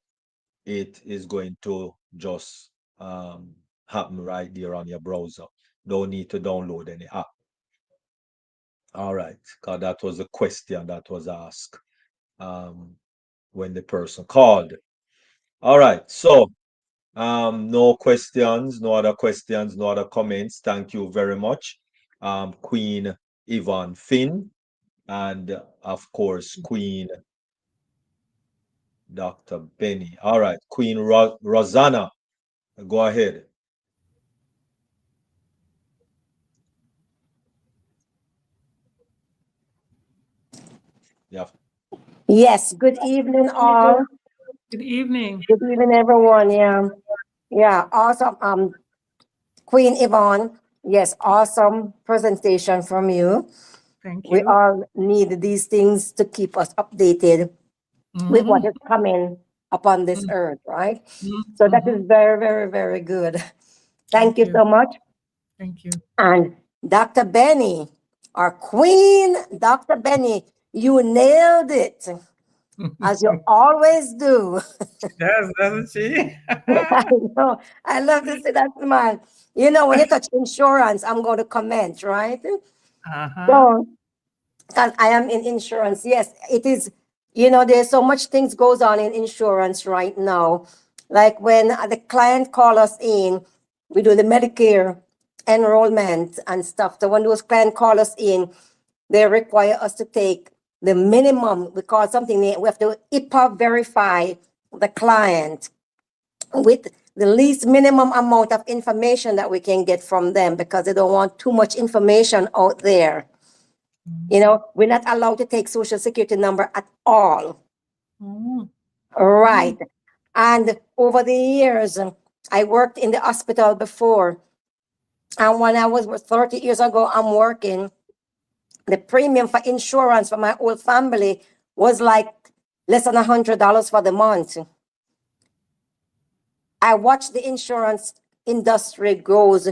it is going to just happen right there on your browser. Don't need to download any app. All right, because that was a question that was asked when the person called. All right, so no questions, no other questions, no other comments. Thank you very much, Queen Yvonne Finn, and of course, Queen Dr. Benny. All right, Queen Rosanna, go ahead. Yeah. Yes, good evening, all. Good evening. Good evening, everyone. Yeah, awesome. Queen Yvonne, yes, awesome presentation from you. Thank you. We all need these things to keep us updated with what is coming upon this earth, right? So that is very, very, very good. Thank you so much. Thank you. And Dr. Benny, our Queen, Dr. Benny, you nailed it, as you always do. Yes, doesn't she? I know. I love to see that smile. You know, when you touch insurance, I'm going to comment, right? So, because I am in insurance, yes, it is. You know, there's so much things goes on in insurance right now. Like when the client call us in, we do the Medicare enrollment and stuff. So when those clients call us in, they require us to take the minimum. We call something, we have to HIPAA verify the client with the least minimum amount of information that we can get from them, because they don't want too much information out there. You know, we're not allowed to take social security number at all. Mm. Right. And over the years, I worked in the hospital before. And when I was 30 years ago, I'm working, the premium for insurance for my whole family was like less than $100 for the month. I watched the insurance industry grows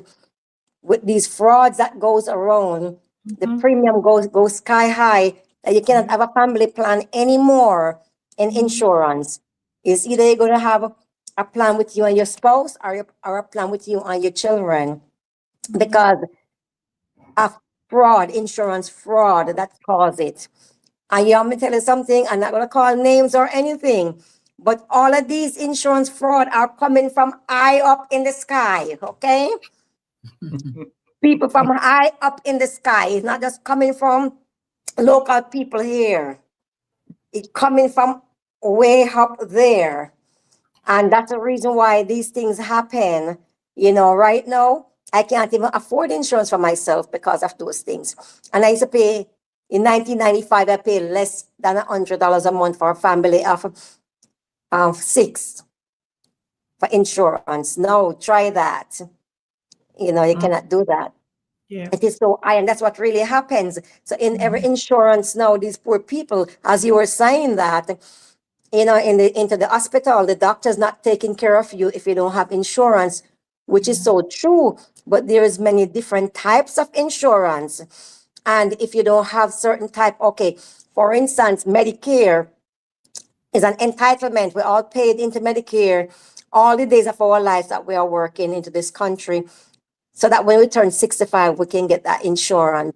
with these frauds that goes around. The premium goes sky high. That you cannot have a family plan anymore in insurance. It's either you're going to have a plan with you and your spouse, or a plan with you and your children, because of fraud, insurance fraud that cause it. And you want me to tell you something? I'm not going to call names or anything, but all of these insurance fraud are coming from high up in the sky, okay? People from high up in the sky. It's not just coming from local people here. It's coming from way up there. And that's the reason why these things happen. You know, right now, I can't even afford insurance for myself because of those things. And I used to pay, in 1995, I paid less than $100 a month for a family of 6 for insurance. No, try that. You know, you cannot do that. Yeah. It is so high, and that's what really happens. So in every insurance now, these poor people, as you were saying that, you know, into the hospital, the doctor's not taking care of you if you don't have insurance, which is so true. But there is many different types of insurance. And if you don't have certain type, okay, for instance, Medicare is an entitlement. We're all paid into Medicare all the days of our lives that we are working into this country, so that when we turn 65, we can get that insurance.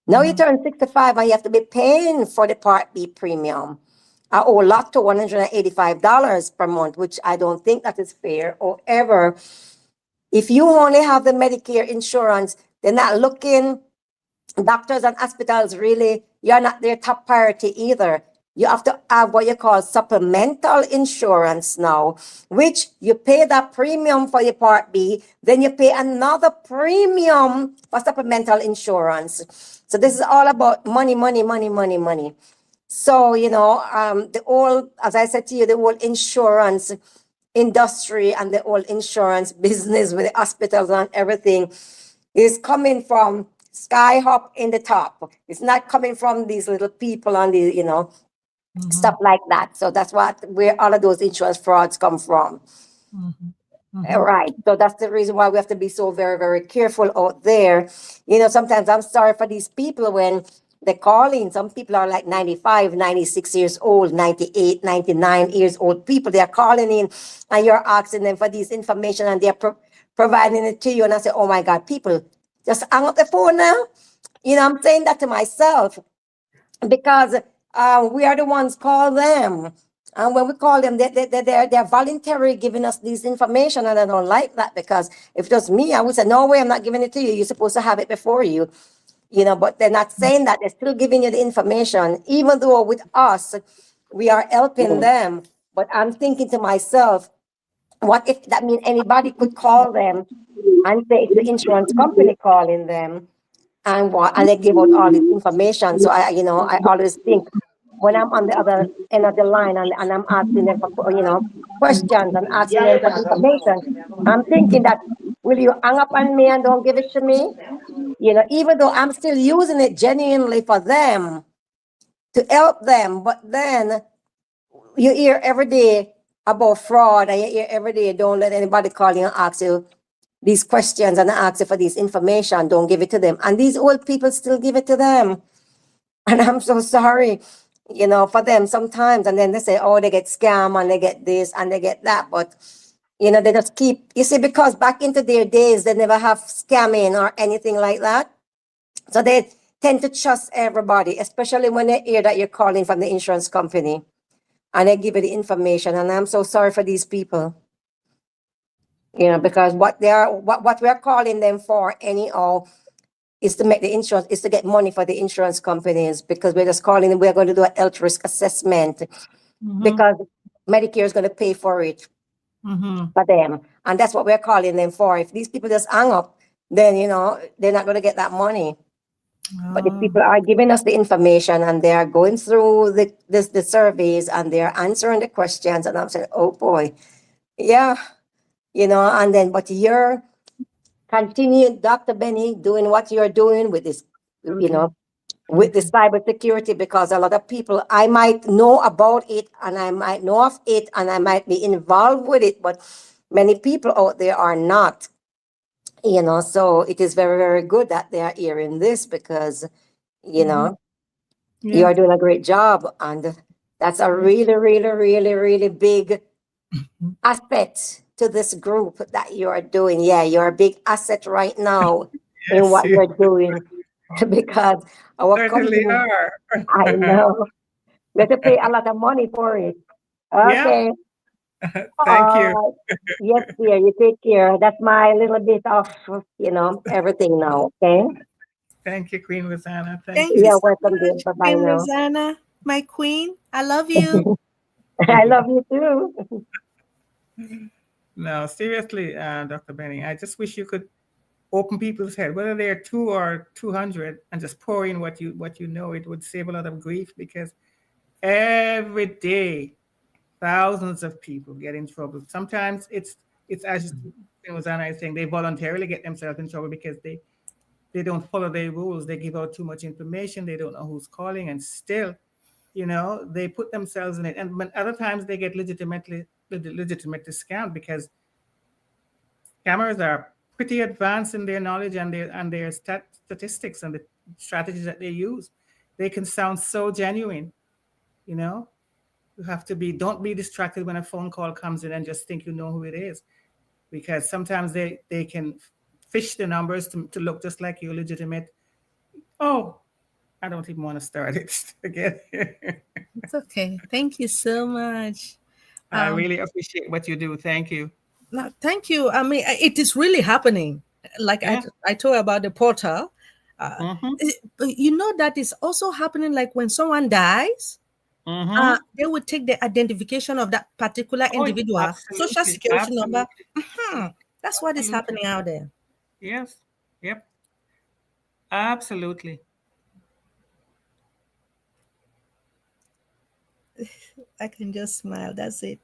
Now you turn 65 and you have to be paying for the Part B premium. I owe a lot to $185 per month, which I don't think that is fair. However, if you only have the Medicare insurance, they're not looking, doctors and hospitals really, you're not their top priority either. You have to have what you call supplemental insurance now, which you pay that premium for your Part B, then you pay another premium for supplemental insurance. So this is all about money, money, money, money, money. So, you know, the whole, as I said to you, the whole insurance industry and the whole insurance business with the hospitals and everything is coming from sky up in the top. It's not coming from these little people and the, you know, stuff like that. So that's where all of those insurance frauds come from. Right. So that's the reason why we have to be so very, very careful out there. You know, sometimes I'm sorry for these people when they call in. Some people are like 95, 96 years old, 98, 99 years old people. They are calling in and you're asking them for this information and they're providing it to you. And I say, oh my God, people, just hang up the phone now. You know, I'm saying that to myself because we are the ones call them. And when we call them, they're voluntarily giving us this information, and I don't like that, because if it was me, I would say, no way, I'm not giving it to you. You're supposed to have it before you, you know, but they're not saying that. They're still giving you the information, even though with us, we are helping them. But I'm thinking to myself, what if that means anybody could call them and say it's the insurance company calling them, and they give out all this information. So I, you know, I always think, when I'm on the other end of the line and I'm asking them for, you know, questions and asking them for information, I'm thinking that, will you hang up on me and don't give it to me? You know, even though I'm still using it genuinely for them, to help them, but then you hear every day about fraud, and you hear every day, don't let anybody call you and ask you these questions and ask you for this information, don't give it to them. And these old people still give it to them. And I'm so sorry, you know, for them sometimes. And then they say, oh, they get scammed and they get this and they get that. But, you know, they just keep, you see, because back into their days, they never have scamming or anything like that. So they tend to trust everybody, especially when they hear that you're calling from the insurance company and they give you the information. And I'm so sorry for these people, you know, because what we're calling them for anyhow is to make the insurance, is to get money for the insurance companies, because we're just calling them, we're going to do a health risk assessment because Medicare is going to pay for it for them. And that's what we're calling them for. If these people just hang up, then, you know, they're not going to get that money. But if Oh, people are giving us the information and they are going through the surveys and they're answering the questions, and I'm saying, oh boy, yeah, and then, but you're continuing, Dr. Benny, doing what you're doing with this, okay. with the cybersecurity, because a lot of people, I might know about it and I might know of it and I might be involved with it, but many people out there are not, so it is very, very good that they are hearing this because, you know, you Yeah. are doing a great job. And that's a really, really, really, really big asset to this group that you are doing. Yeah, you're a big asset right now in Yes, what you you're doing because our certainly company, are. I know, we have to pay a lot of money for it. Yeah. Okay. Thank you. Yes, dear, you take care. That's my little bit of, everything now. Okay. Thank you, Queen Rosanna. Thank Thank you you. You're so welcome, dear. much, Bye bye Queen now. Rosanna, my queen. I love you. I love you too. No, seriously, Dr. Benny, I just wish you could open people's head, whether they're 2 or 200, and just pour in what you know. It would save a lot of grief because every day thousands of people get in trouble. Sometimes it's as Rosanna is saying, they voluntarily get themselves in trouble because they don't follow their rules. They give out too much information. They don't know who's calling, and still, they put themselves in it. And but other times they get legitimately scammed because scammers are pretty advanced in their knowledge and their statistics and the strategies that they use. They can sound so genuine, you know. You have to don't be distracted when a phone call comes in and just think you know who it is, because sometimes they can fish the numbers to look just like you, legitimate. Oh, I don't even want to start it again. It's okay. Thank you so much. I Um, really appreciate what you do. Thank you. no, thank you. I mean, it is really happening. Like Yeah. I told about the portal. Mm-hmm. But you know that is also happening. Like when someone dies, Mm-hmm. they would take the identification of that particular Oh, individual, social absolutely. security number. Absolutely. That's what is Absolutely. happening out there. Yes. Yep. Absolutely. I can just smile. That's it.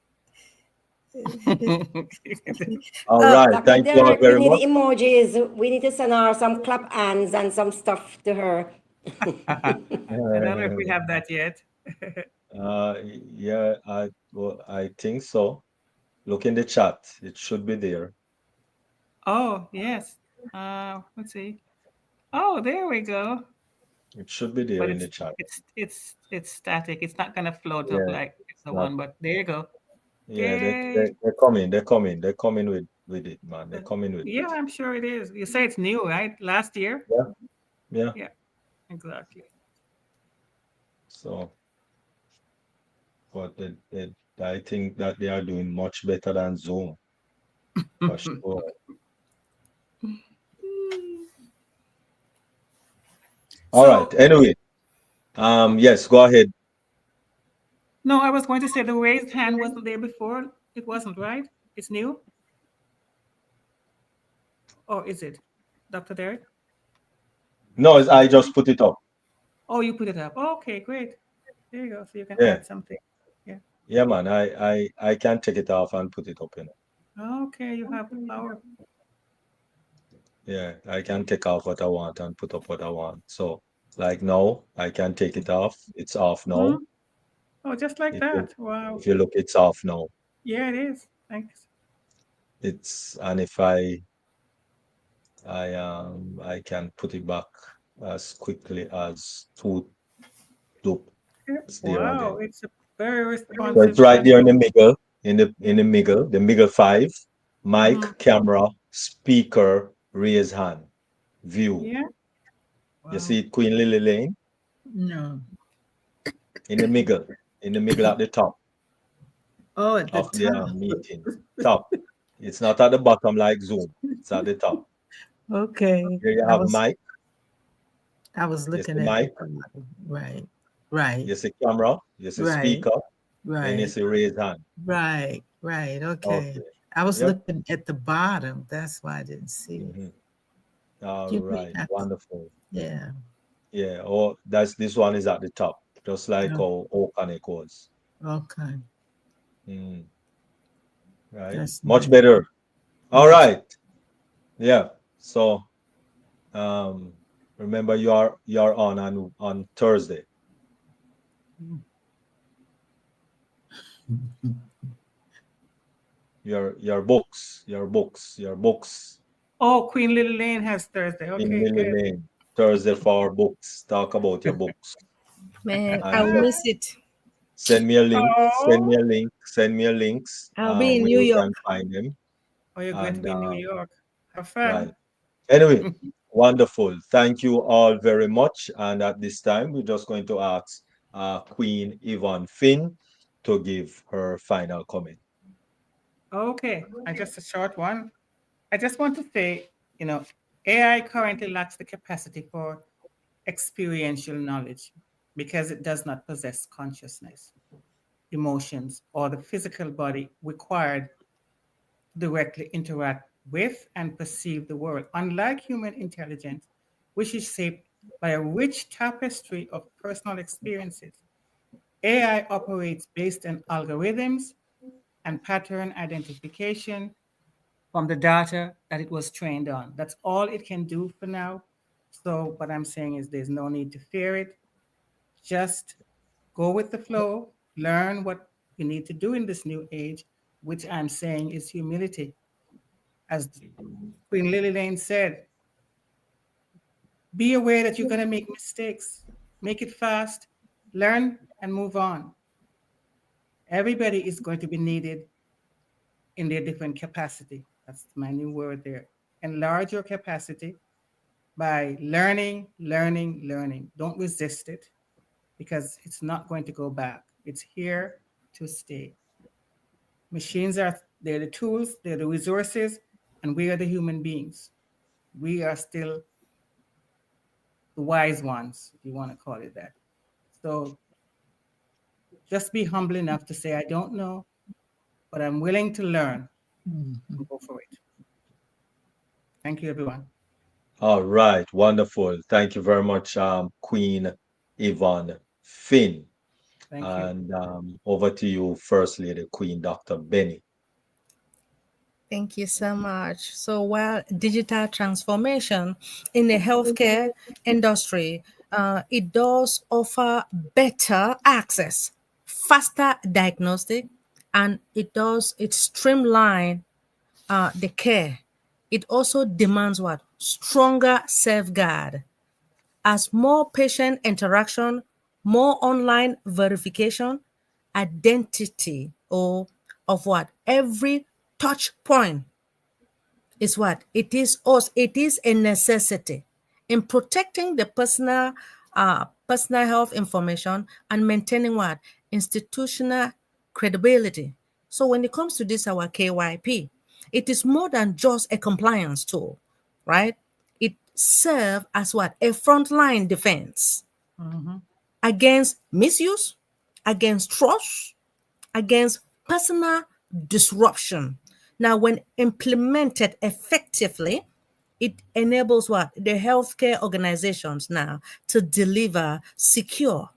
All right. Dr. Thank you all Derek, we very need much. emojis. We need to send her some clap hands and some stuff to her. I don't know if we have that yet. Yeah, I think so. Look in the chat. It should be there. Oh, yes. Let's see. Oh, there we go. It should be there But in the chat. it's static. It's not gonna float up Yeah, like it's the not. one, but there you go. Yeah, Yay. they're coming. They're coming with it, man. They're coming with Yeah, it. I'm sure it is. You say it's new, right? Last year? Yeah, yeah. Yeah, exactly. So, but I think that they are doing much better than Zoom for sure. All right. So, Anyway, yes, go ahead. no, I was going to say the raised hand wasn't there before. It wasn't, right? It's new? Or is it? Dr. Derek? No, I just put it up. Oh, you put it up. Okay, great. There you go. So you can Yeah, add something. Yeah. yeah, man. I can take it off and put it up. Okay, you have the power. Yeah, I can take off what I want and put up what I want. So, like now, I can take it off. It's off Hmm. now. Oh, just like If you that. Wow. if you look, it's off now. Yeah, it is. Thanks. And if I can put it back as quickly as two Yeah. it's there Wow, again. it's a very So it's responsive right there in the platform. middle, the middle five, mic, Hmm. camera, speaker, raise hand, view. Yeah. You Wow. see it, Queen Lily Lane, No. in the middle at the top Oh, at the of the top. meeting. Top. It's not at the bottom like Zoom. It's at the top. Okay. Here you I have was mic. I was You see looking at the mic. bottom. Right. Right. You see camera. You see Right. speaker. Then you Right. see raise hand. Right. Right. Okay. Okay. I was Yep. looking at the bottom. That's why I didn't see it. Mhm. All You may right. have to, Wonderful. yeah. Yeah, or this one is at the top, just like Yeah. how Okanek was. Okay. Mm, right? That's Much nice. better. All Much. right. Yeah. So um remember you are on Thursday. Your books. Oh, Queen Lily Lane has Thursday. In Okay, Millie good. Lane. Thursday for books. Talk about your books. Man, I'll And miss it. send me a link. Send me Oh, a link. Send me a links I'll be in where New you York. can find them. oh, you're going to And be in New York. Have right. fun. Anyway, wonderful. Thank you all very much. And at this time, we're just going to ask Queen Yvonne Finn to give her final comment. Okay, I just a short one. I just want to say, AI currently lacks the capacity for experiential knowledge because it does not possess consciousness, emotions, or the physical body required to directly interact with and perceive the world. Unlike human intelligence, which is shaped by a rich tapestry of personal experiences, AI operates based on algorithms and pattern identification from the data that it was trained on. That's all it can do for now. So, what I'm saying is there's no need to fear it. Just go with the flow, learn what you need to do in this new age, which I'm saying is humility. As Queen Lily Lane said, be aware that you're going to make mistakes, make it fast, learn, and move on. Everybody is going to be needed in their different capacity. That's my new word there. Enlarge your capacity by learning, learning, learning. Don't resist it because it's not going to go back. It's here to stay. Machines they're the tools, they're the resources, and we are the human beings. We are still the wise ones, if you want to call it that. So just be humble enough to say, I don't know, but I'm willing to learn and go for it. Thank you, everyone. All right. Wonderful. Thank you very much, Queen Yvonne Finn. Thank you. And over to you, First Lady Queen Dr. Benny. Thank you so much. So, while digital transformation in the healthcare industry, it does offer better access, faster diagnostic, and it streamline the care. It also demands what stronger safeguard as more patient interaction, more online verification, identity or of what every touch point is what it is us it is a necessity in protecting the personal health information and maintaining what institutional credibility. So when it comes to this our KYP, it is more than just a compliance tool, right? It serves as what a frontline defense Mhm. against misuse, against trust, against personal disruption. Now, when implemented effectively, it enables what? The healthcare organizations now to deliver secure,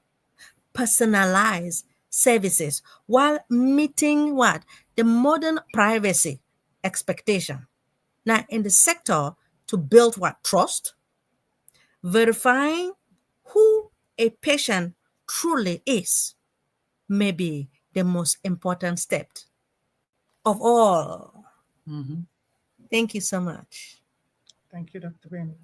personalized services while meeting what? The modern privacy expectation. Now, in the sector, to build what? Trust, verifying who a patient truly is may be the most important step of all. Mhm. Thank you so much. Thank you, Dr. Ben.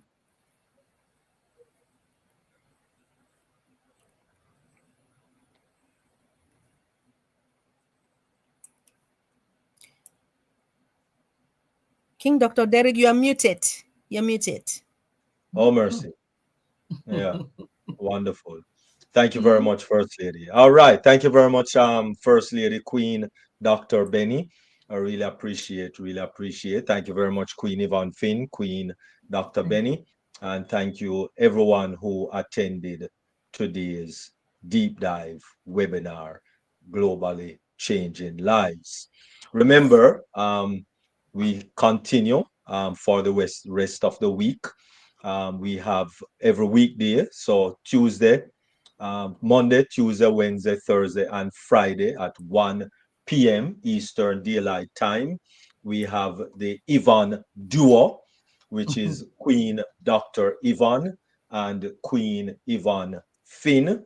King Dr. Derek, you are muted. You're muted. Oh, mercy. Yeah. Wonderful. Thank you very much, First Lady. All right. Thank you very much, First Lady Queen Dr. Benny. I really appreciate, really appreciate. Thank you very much, Queen Yvonne Finn, Queen Dr. Thank you. Benny. And thank you, everyone who attended today's deep dive webinar, Globally Changing Lives. Remember, we continue for the rest of the week. We have every weekday, so Tuesday, Monday, Tuesday, Wednesday, Thursday, and Friday at 1 p.m. Eastern Daylight Time. We have the Yvonne Duo, which is Queen Dr. Yvonne and Queen Yvonne Finn,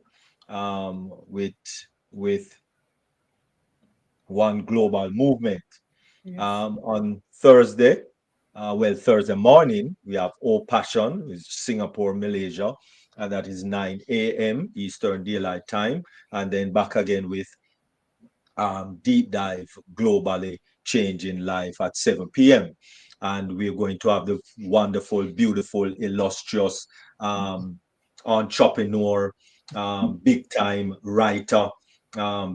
with One Global Movement. On Thursday, Thursday morning, we have All Passion, which is Singapore, Malaysia, and that is 9 a.m. Eastern Daylight Time. And then back again with Deep Dive Globally Changing Life at 7 p.m. And we're going to have the wonderful, beautiful, illustrious entrepreneur, big time writer,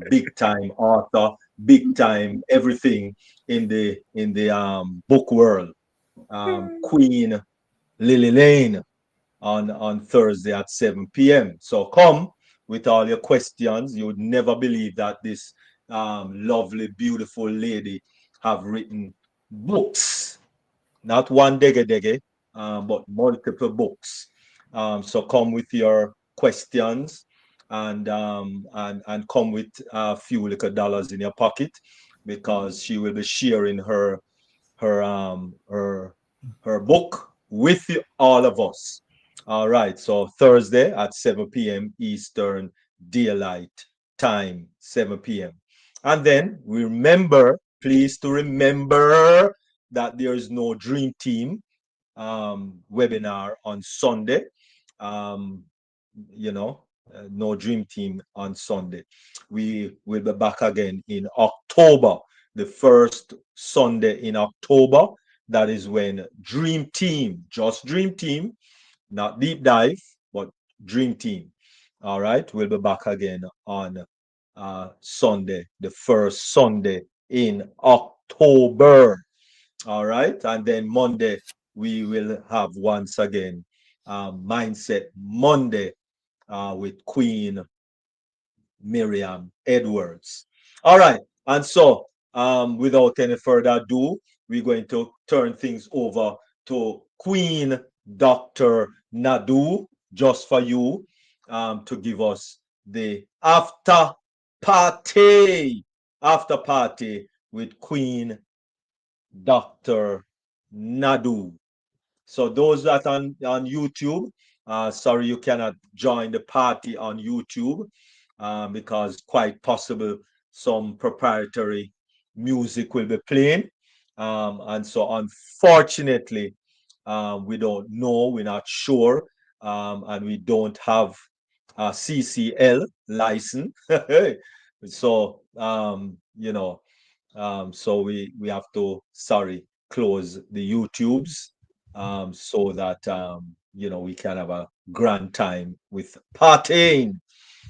big time author, big time everything in the book world, Queen Lily Lane on Thursday at 7 p.m. So come with all your questions. You would never believe that this lovely, beautiful lady have written books, not one dege, but multiple books. So come with your questions and come with a few little dollars in your pocket, because she will be sharing her um her her book with all of us. All right, so Thursday at 7 p.m. Eastern Daylight Time, 7 p.m. And then remember, please to remember that there is no Dream Team webinar on Sunday. Um, no Dream Team on Sunday. We will be back again in October, the first Sunday in October. That is when Dream Team, just Dream Team, not Deep Dive, but Dream Team. All right, we'll be back again on Sunday, the first Sunday in October. All right, and then Monday we will have once again Mindset Monday with Queen Miriam Edwards. All right, and so without any further ado, we're going to turn things over to Queen Dr. Nadu, just for you, to give us the after party with Queen Dr. Nadu. So those that on YouTube, sorry you cannot join the party on YouTube, because quite possible some proprietary music will be playing. And so unfortunately, we don't know, we're not sure, and we don't have a CCL license. So, so we have to, sorry, close the YouTubes, so that we can have a grand time with partying.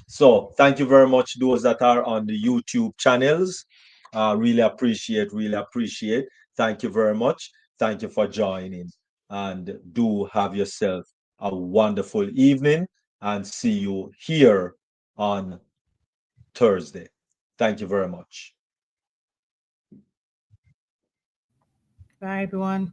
So thank you very much, those that are on the YouTube channels. Really appreciate, really appreciate. Thank you very much. Thank you for joining, and do have yourself a wonderful evening, and see you here on Thursday. Thank you very much. Bye, everyone.